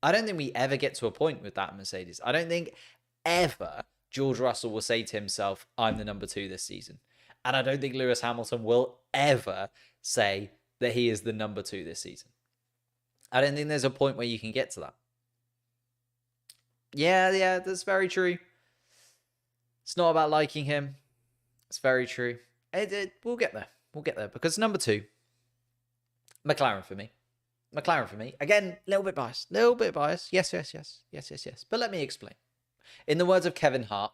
I don't think we ever get to a point with that Mercedes. I don't think ever George Russell will say to himself, I'm the number 2 this season. And I don't think Lewis Hamilton will ever say that he is the number 2 this season. I don't think there's a point where you can get to that. Yeah, that's very true. It's not about liking him. It's very true. We'll get there. We'll get there. Because number 2, McLaren for me. Again, a little bit biased. Yes. But let me explain. In the words of Kevin Hart,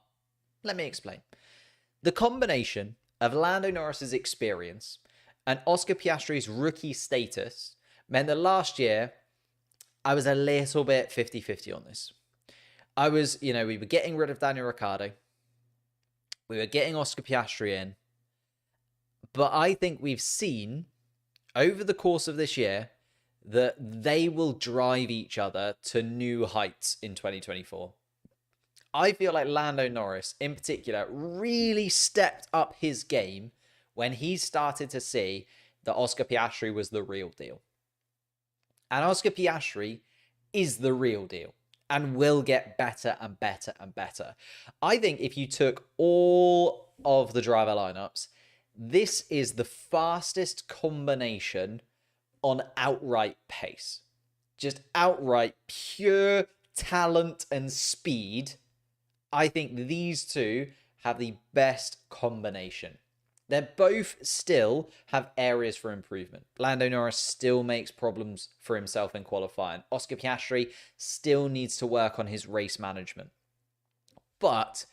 let me explain. The combination of Lando Norris's experience and Oscar Piastri's rookie status meant that last year, I was a little bit 50-50 on this. I was, we were getting rid of Daniel Ricciardo. We were getting Oscar Piastri in. But I think we've seen over the course of this year that they will drive each other to new heights in 2024. I feel like Lando Norris, in particular, really stepped up his game when he started to see that Oscar Piastri was the real deal. And Oscar Piastri is the real deal and will get better and better and better. I think if you took all of the driver lineups, this is the fastest combination on outright pace. Just outright pure talent and speed. I think these two have the best combination. They both still have areas for improvement. Lando Norris still makes problems for himself in qualifying. Oscar Piastri still needs to work on his race management. But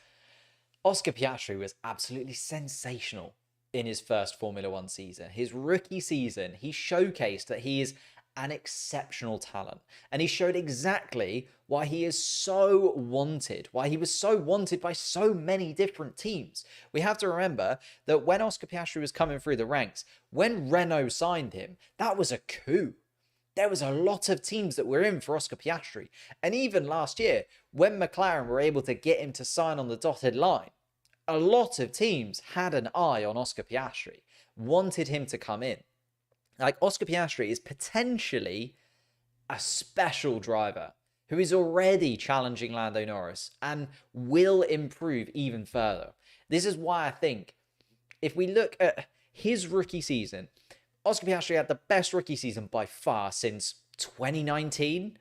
Oscar Piastri was absolutely sensational in his first Formula One season. His rookie season, he showcased that he is an exceptional talent. And he showed exactly why he is so wanted, why he was so wanted by so many different teams. We have to remember that when Oscar Piastri was coming through the ranks, when Renault signed him, that was a coup. There was a lot of teams that were in for Oscar Piastri. And even last year, when McLaren were able to get him to sign on the dotted line, a lot of teams had an eye on Oscar Piastri, wanted him to come in. Like, Oscar Piastri is potentially a special driver who is already challenging Lando Norris and will improve even further. This is why I think if we look at his rookie season, Oscar Piastri had the best rookie season by far since 2019.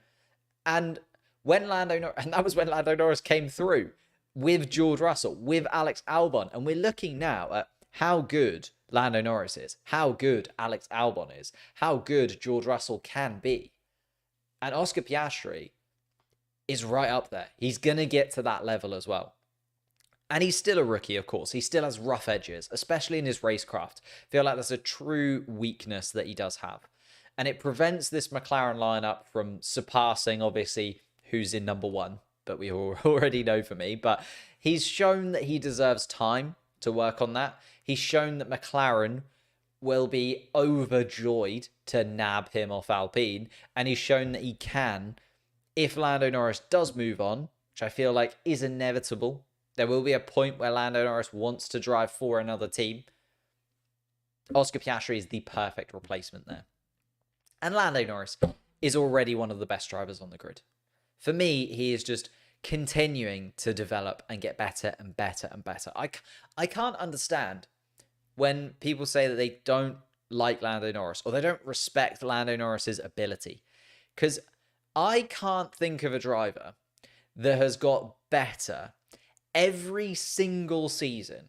And that was when Lando Norris came through with George Russell, with Alex Albon. And we're looking now at how good Lando Norris is, how good Alex Albon is, how good George Russell can be. And Oscar Piastri is right up there. He's going to get to that level as well. And he's still a rookie, of course. He still has rough edges, especially in his racecraft. I feel like that's a true weakness that he does have. And it prevents this McLaren lineup from surpassing, obviously, who's in number one, but we already know for me. But he's shown that he deserves time to work on that. He's shown that McLaren will be overjoyed to nab him off Alpine. And he's shown that he can, if Lando Norris does move on, which I feel like is inevitable. There will be a point where Lando Norris wants to drive for another team. Oscar Piastri is the perfect replacement there. And Lando Norris is already one of the best drivers on the grid. For me, he is just continuing to develop and get better and better and better. I can't understand when people say that they don't like Lando Norris or they don't respect Lando Norris's ability. Because I can't think of a driver that has got better every single season,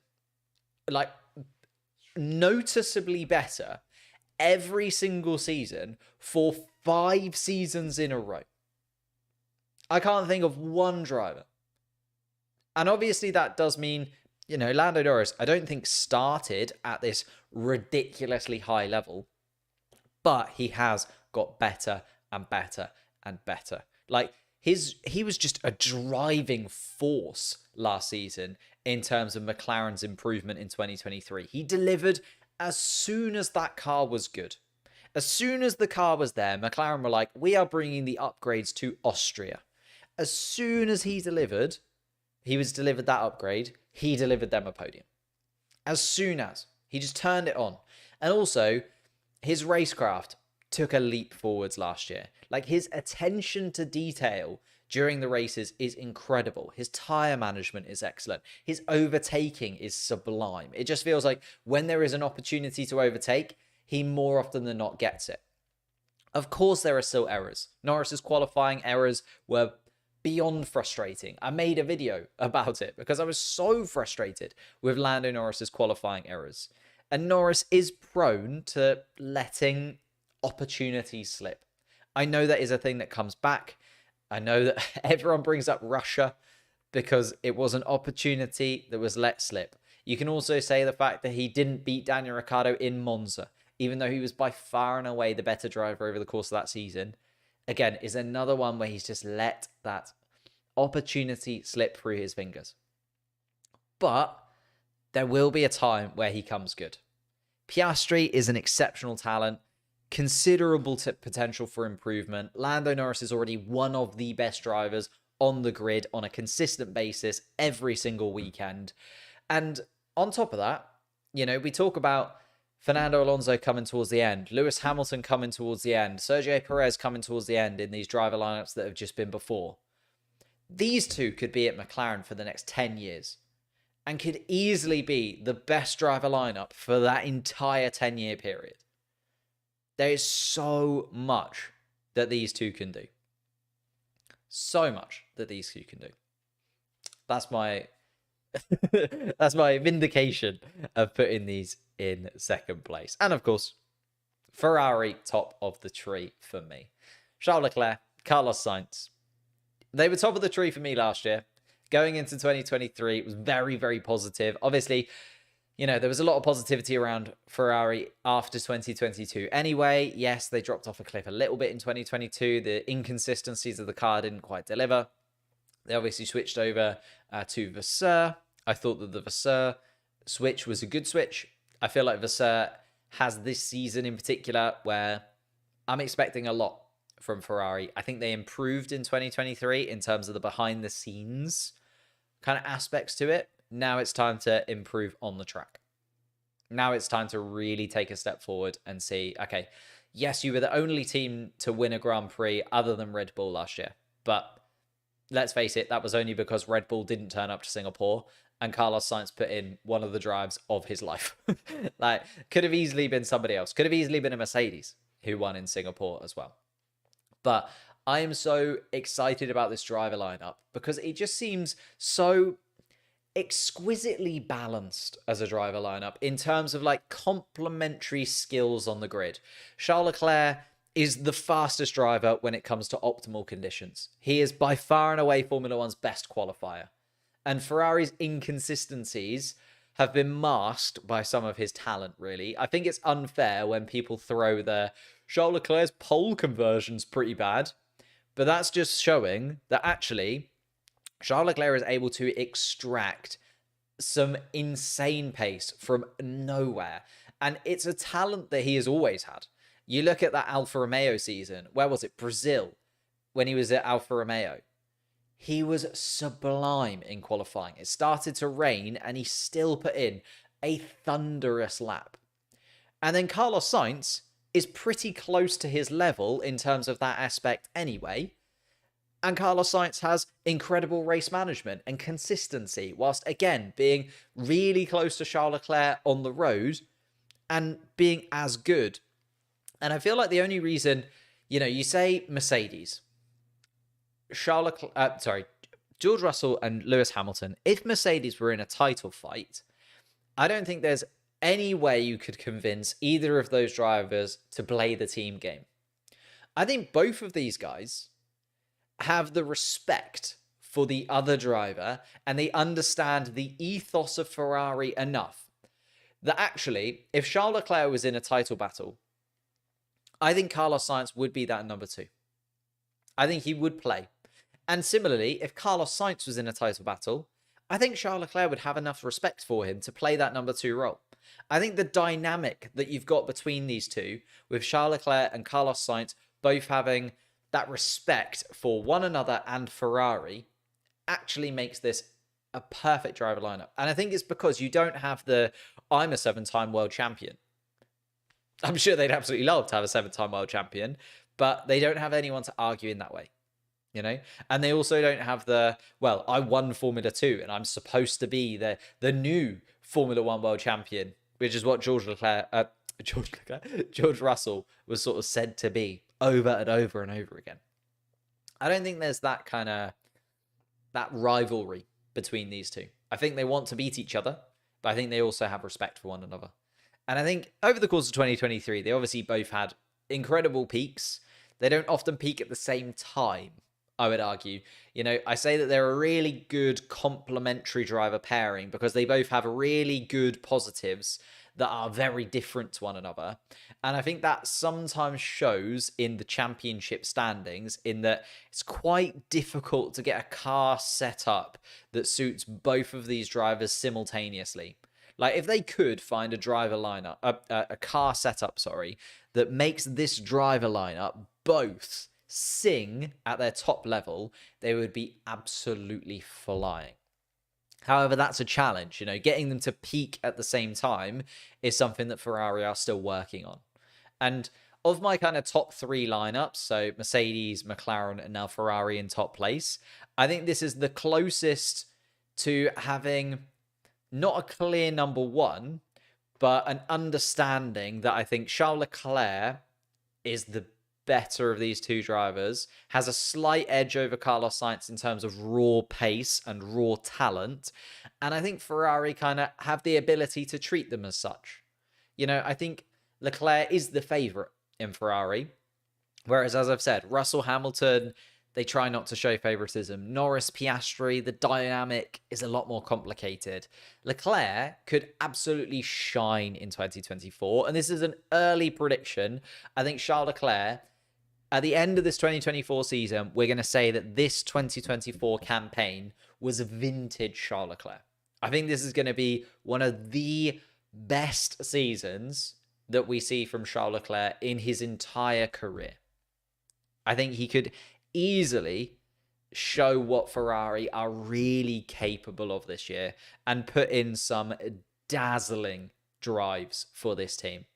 like noticeably better every single season for 5 seasons in a row. I can't think of one driver. And obviously that does mean, Lando Norris, I don't think started at this ridiculously high level, but he has got better and better and better. Like, he was just a driving force last season in terms of McLaren's improvement in 2023. He delivered as soon as that car was good. As soon as the car was there, McLaren were like, we are bringing the upgrades to Austria. As soon as he delivered that upgrade, he delivered them a podium. As soon as. He just turned it on. And also, his racecraft took a leap forwards last year. Like, his attention to detail during the races is incredible. His tyre management is excellent. His overtaking is sublime. It just feels like when there is an opportunity to overtake, he more often than not gets it. Of course, there are still errors. Norris's qualifying errors were beyond frustrating. I made a video about it because I was so frustrated with Lando Norris's qualifying errors. And Norris is prone to letting opportunities slip. I know that is a thing that comes back. I know that everyone brings up Russia because it was an opportunity that was let slip. You can also say the fact that he didn't beat Daniel Ricciardo in Monza, even though he was by far and away the better driver over the course of that season. again, is another one where he's just let that opportunity slip through his fingers. But there will be a time where he comes good. Piastri is an exceptional talent, considerable potential for improvement. Lando Norris is already one of the best drivers on the grid on a consistent basis every single weekend. And on top of that, we talk about Fernando Alonso coming towards the end, Lewis Hamilton coming towards the end, Sergio Perez coming towards the end in these driver lineups that have just been before. These two could be at McLaren for the next 10 years and could easily be the best driver lineup for that entire 10-year period. There is so much that these two can do. So much that these two can do. That's my that's my vindication of putting these in second place. And of course, Ferrari top of the tree for me. Charles Leclerc, Carlos Sainz. They were top of the tree for me last year. Going into 2023, it was very, very positive. Obviously, there was a lot of positivity around Ferrari after 2022. Anyway, yes, they dropped off a cliff a little bit in 2022. The inconsistencies of the car didn't quite deliver. They obviously switched over to Vasseur. I thought that the Vasseur switch was a good switch. I feel like Vasseur has this season in particular where I'm expecting a lot from Ferrari. I think they improved in 2023 in terms of the behind the scenes kind of aspects to it. Now it's time to improve on the track. Now it's time to really take a step forward and see, okay, yes, you were the only team to win a Grand Prix other than Red Bull last year. But let's face it, that was only because Red Bull didn't turn up to Singapore and Carlos Sainz put in one of the drives of his life. Could have easily been somebody else. Could have easily been a Mercedes who won in Singapore as well. But I am so excited about this driver lineup because it just seems so exquisitely balanced as a driver lineup in terms of complementary skills on the grid. Charles Leclerc is the fastest driver when it comes to optimal conditions. He is by far and away Formula One's best qualifier. And Ferrari's inconsistencies have been masked by some of his talent, really. I think it's unfair when people throw the Charles Leclerc's pole conversion's pretty bad. But that's just showing that actually Charles Leclerc is able to extract some insane pace from nowhere. And it's a talent that he has always had. You look at that Alfa Romeo season. Where was it? Brazil, when he was at Alfa Romeo. He was sublime in qualifying. It started to rain and he still put in a thunderous lap. And then Carlos Sainz is pretty close to his level in terms of that aspect anyway. And Carlos Sainz has incredible race management and consistency, whilst again being really close to Charles Leclerc on the road and being as good. And I feel like the only reason, you say Mercedes, George Russell and Lewis Hamilton, if Mercedes were in a title fight, I don't think there's any way you could convince either of those drivers to play the team game. I think both of these guys have the respect for the other driver and they understand the ethos of Ferrari enough that actually, if Charles Leclerc was in a title battle, I think Carlos Sainz would be that number two. I think he would play. And similarly, if Carlos Sainz was in a title battle, I think Charles Leclerc would have enough respect for him to play that number two role. I think the dynamic that you've got between these two, with Charles Leclerc and Carlos Sainz both having that respect for one another and Ferrari, actually makes this a perfect driver lineup. And I think it's because you don't have I'm a 7-time world champion. I'm sure they'd absolutely love to have a 7-time world champion, but they don't have anyone to argue in that way. And they also don't have I won Formula 2 and I'm supposed to be the new Formula 1 world champion, which is what George Russell was sort of said to be over and over and over again. I don't think there's that rivalry between these two. I think they want to beat each other, but I think they also have respect for one another. And I think over the course of 2023, they obviously both had incredible peaks. They don't often peak at the same time, I would argue. I say that they're a really good complementary driver pairing because they both have really good positives that are very different to one another. And I think that sometimes shows in the championship standings, in that it's quite difficult to get a car set up that suits both of these drivers simultaneously. Like, if they could find a driver lineup, a car setup, sorry, that makes this driver lineup both sing at their top level, they would be absolutely flying. However, that's a challenge. Getting them to peak at the same time is something that Ferrari are still working on. And of my kind of top three lineups, so Mercedes, McLaren, and now Ferrari in top place, I think this is the closest to having not a clear number one, but an understanding that I think Charles Leclerc is the better of these two drivers, has a slight edge over Carlos Sainz in terms of raw pace and raw talent. And I think Ferrari kind of have the ability to treat them as such. I think Leclerc is the favourite in Ferrari. Whereas, as I've said, Russell, Hamilton, they try not to show favouritism. Norris, Piastri, the dynamic is a lot more complicated. Leclerc could absolutely shine in 2024. And this is an early prediction. I think Charles Leclerc, at the end of this 2024 season, we're going to say that this 2024 campaign was vintage Charles Leclerc. I think this is going to be one of the best seasons that we see from Charles Leclerc in his entire career. I think he could easily show what Ferrari are really capable of this year and put in some dazzling drives for this team.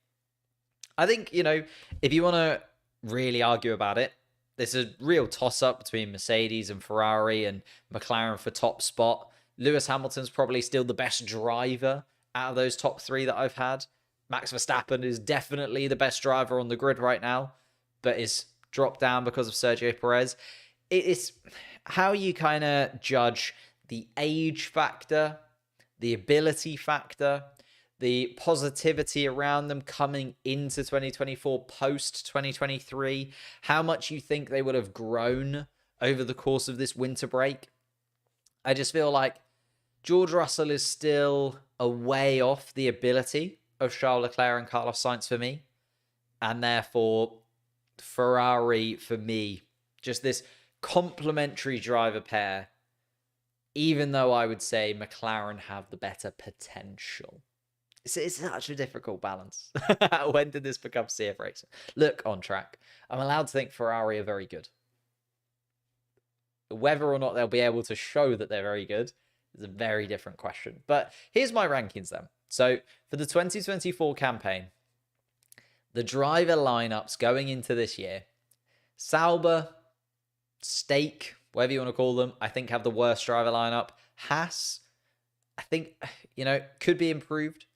I think, if you want to really argue about it, there's a real toss-up between Mercedes and Ferrari and McLaren for top spot. Lewis Hamilton's probably still the best driver out of those top three that I've had. Max Verstappen is definitely the best driver on the grid right now, but is dropped down because of Sergio Perez. It is how you kind of judge the age factor, the ability factor, the positivity around them coming into 2024, post 2023, how much you think they would have grown over the course of this winter break. I just feel like George Russell is still a way off the ability of Charles Leclerc and Carlos Sainz for me. And therefore, Ferrari, for me, just this complementary driver pair, even though I would say McLaren have the better potential. It's such a difficult balance. When did this become CF racing? Look, on track, I'm allowed to think Ferrari are very good. Whether or not they'll be able to show that they're very good is a very different question. But here's my rankings then. So for the 2024 campaign, the driver lineups going into this year, Sauber, Stake, whatever you want to call them, I think have the worst driver lineup. Haas, I think, could be improved.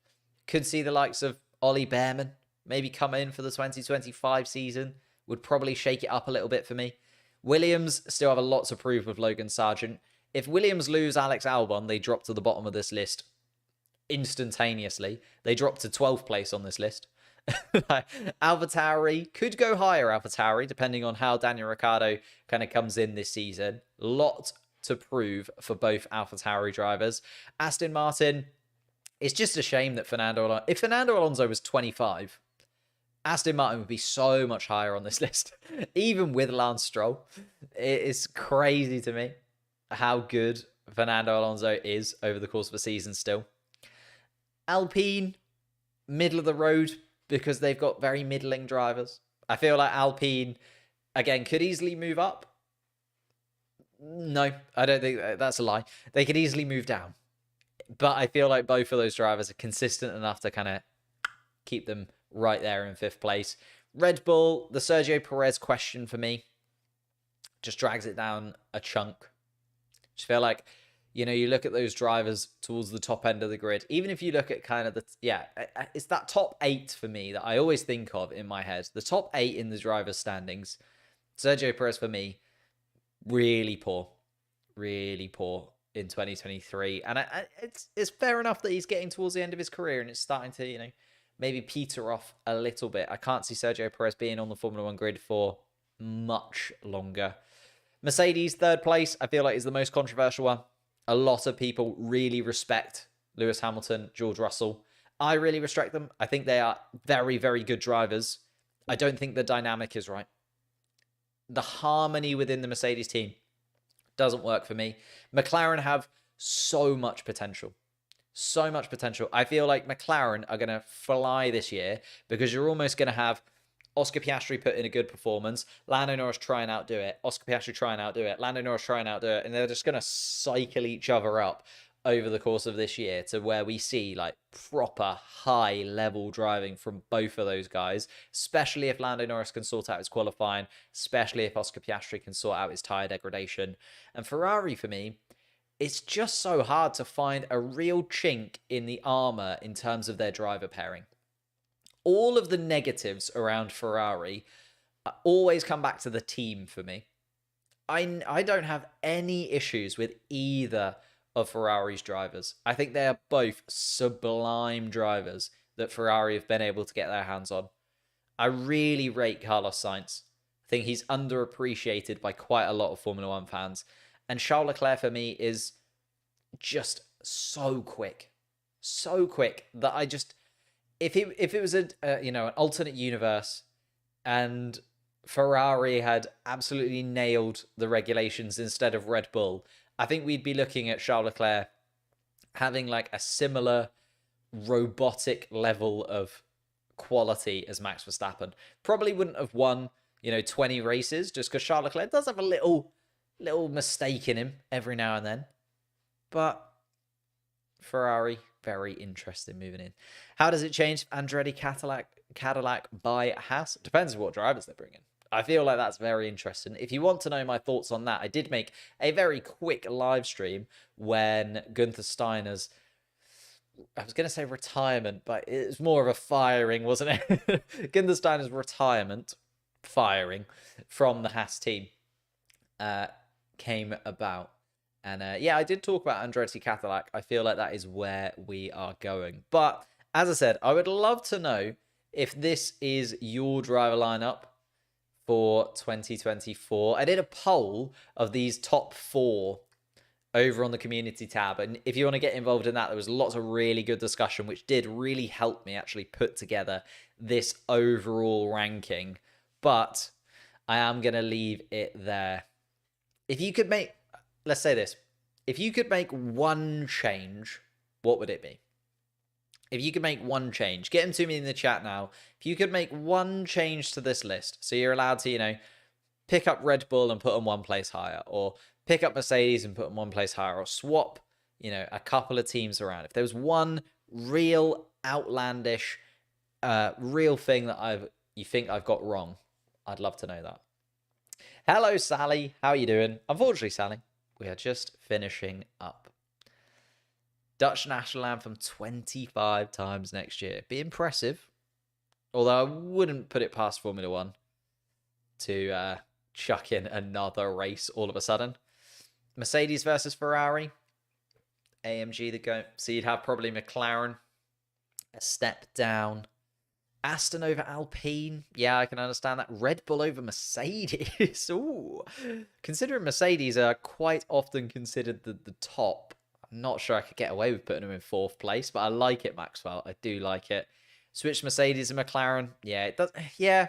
Could see the likes of Ollie Behrman maybe come in for the 2025 season. Would probably shake it up a little bit for me. Williams still have a lot to prove with Logan Sargent. If Williams lose Alex Albon, they drop to the bottom of this list instantaneously. They drop to 12th place on this list. AlphaTauri could go higher, AlphaTauri, depending on how Daniel Ricciardo kind of comes in this season. Lot to prove for both AlphaTauri drivers. Aston Martin, it's just a shame that if Fernando Alonso was 25, Aston Martin would be so much higher on this list, even with Lance Stroll. It is crazy to me how good Fernando Alonso is over the course of a season still. Alpine, middle of the road, because they've got very middling drivers. I feel like Alpine, again, could easily move up. No, I don't think that's a lie. They could easily move down. But I feel like both of those drivers are consistent enough to kind of keep them right there in 5th place. Red Bull, the Sergio Perez question for me, just drags it down a chunk. Just feel like, you look at those drivers towards the top end of the grid. Even if you look at kind of it's that top 8 for me that I always think of in my head. The top 8 in the drivers' standings. Sergio Perez for me, really poor in 2023. And it's fair enough that he's getting towards the end of his career and it's starting to, maybe peter off a little bit. I can't see Sergio Perez being on the Formula 1 grid for much longer. Mercedes, 3rd place, I feel like is the most controversial one. A lot of people really respect Lewis Hamilton, George Russell. I really respect them. I think they are very, very good drivers. I don't think the dynamic is right. The harmony within the Mercedes team doesn't work for me. McLaren have so much potential. So much potential. I feel like McLaren are going to fly this year because you're almost going to have Oscar Piastri put in a good performance, Lando Norris try and outdo it, Oscar Piastri try and outdo it, Lando Norris try and outdo it, and they're just going to cycle each other up over the course of this year to where we see like proper high level driving from both of those guys, especially if Lando Norris can sort out his qualifying, especially if Oscar Piastri can sort out his tyre degradation. And Ferrari, for me, it's just so hard to find a real chink in the armor in terms of their driver pairing. All of the negatives around Ferrari always come back to the team for me. I don't have any issues with either of Ferrari's drivers. I think they are both sublime drivers that Ferrari have been able to get their hands on. I really rate Carlos Sainz. I think he's underappreciated by quite a lot of Formula One fans. And Charles Leclerc for me is just so quick that I just, if it was an alternate universe and Ferrari had absolutely nailed the regulations instead of Red Bull, I think we'd be looking at Charles Leclerc having like a similar robotic level of quality as Max Verstappen. Probably wouldn't have won, 20 races just because Charles Leclerc does have a little mistake in him every now and then. But Ferrari, very interesting moving in. How does it change Andretti Cadillac by Haas? Depends on what drivers they bring in. I feel like that's very interesting. If you want to know my thoughts on that, I did make a very quick live stream when Gunther Steiner's, I was going to say retirement, but it was more of a firing, wasn't it? Gunther Steiner's firing from the Haas team came about. And I did talk about Andretti Cadillac. I feel like that is where we are going. But as I said, I would love to know if this is your driver lineup for 2024. I did a poll of these top 4 over on the community tab. And if you want to get involved in that, there was lots of really good discussion, which did really help me actually put together this overall ranking. But I am going to leave it there. If you could make, let's say this, if you could make one change, what would it be? If you could make one change, get them to me in the chat now. If you could make one change to this list, so you're allowed to, pick up Red Bull and put them one place higher, or pick up Mercedes and put them one place higher, or swap, a couple of teams around. If there was one real outlandish, real thing that you think I've got wrong, I'd love to know that. Hello, Sally. How are you doing? Unfortunately, Sally, we are just finishing up. Dutch national anthem 25 times next year. Be impressive. Although I wouldn't put it past Formula One to chuck in another race all of a sudden. Mercedes versus Ferrari. AMG the GOAT. So you'd have probably McLaren a step down. Aston over Alpine. Yeah, I can understand that. Red Bull over Mercedes. Ooh. Considering Mercedes are quite often considered the top, I'm not sure I could get away with putting them in 4th place, but I like it, Maxwell. I do like it. Switch Mercedes and McLaren. Yeah, it does. Yeah,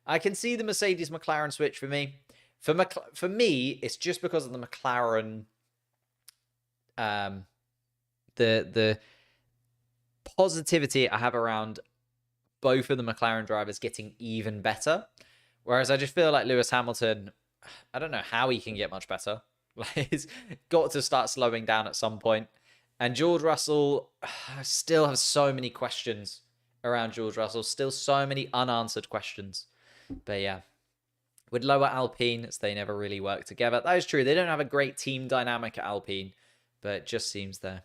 I can see the Mercedes McLaren switch for me. For me, it's just because of the McLaren, the positivity I have around both of the McLaren drivers getting even better. Whereas I just feel like Lewis Hamilton, I don't know how he can get much better. Like, he's got to start slowing down at some point. And George Russell, I still have so many questions around George Russell. Still so many unanswered questions. But yeah, with lower Alpine, they never really work together. That is true. They don't have a great team dynamic at Alpine, but it just seems there.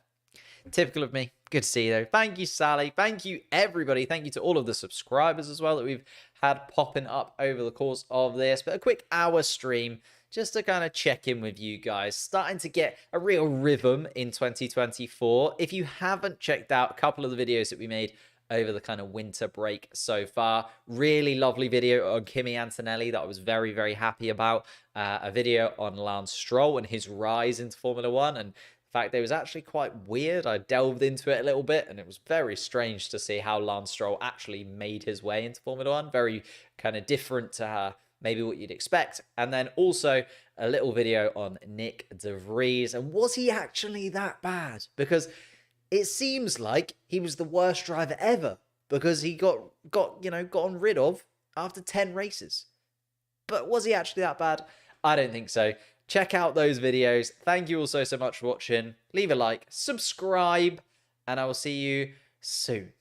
Typical of me. Good to see you, though. Thank you, Sally. Thank you, everybody. Thank you to all of the subscribers as well that we've had popping up over the course of this. But a quick hour stream just to kind of check in with you guys. Starting to get a real rhythm in 2024. If you haven't checked out a couple of the videos that we made over the kind of winter break so far, really lovely video on Kimi Antonelli that I was very, very happy about. A video on Lance Stroll and his rise into Formula One, and In fact, it was actually quite weird. I delved into it a little bit, and it was very strange to see how Lance Stroll actually made his way into Formula One. Very kind of different to maybe what you'd expect. And then also a little video on Nick De Vries. And was he actually that bad? Because it seems like he was the worst driver ever, because he got gotten rid of after 10 races. But was he actually that bad? I don't think so. Check out those videos. Thank you all so much for watching. Leave a like, subscribe, and I will see you soon.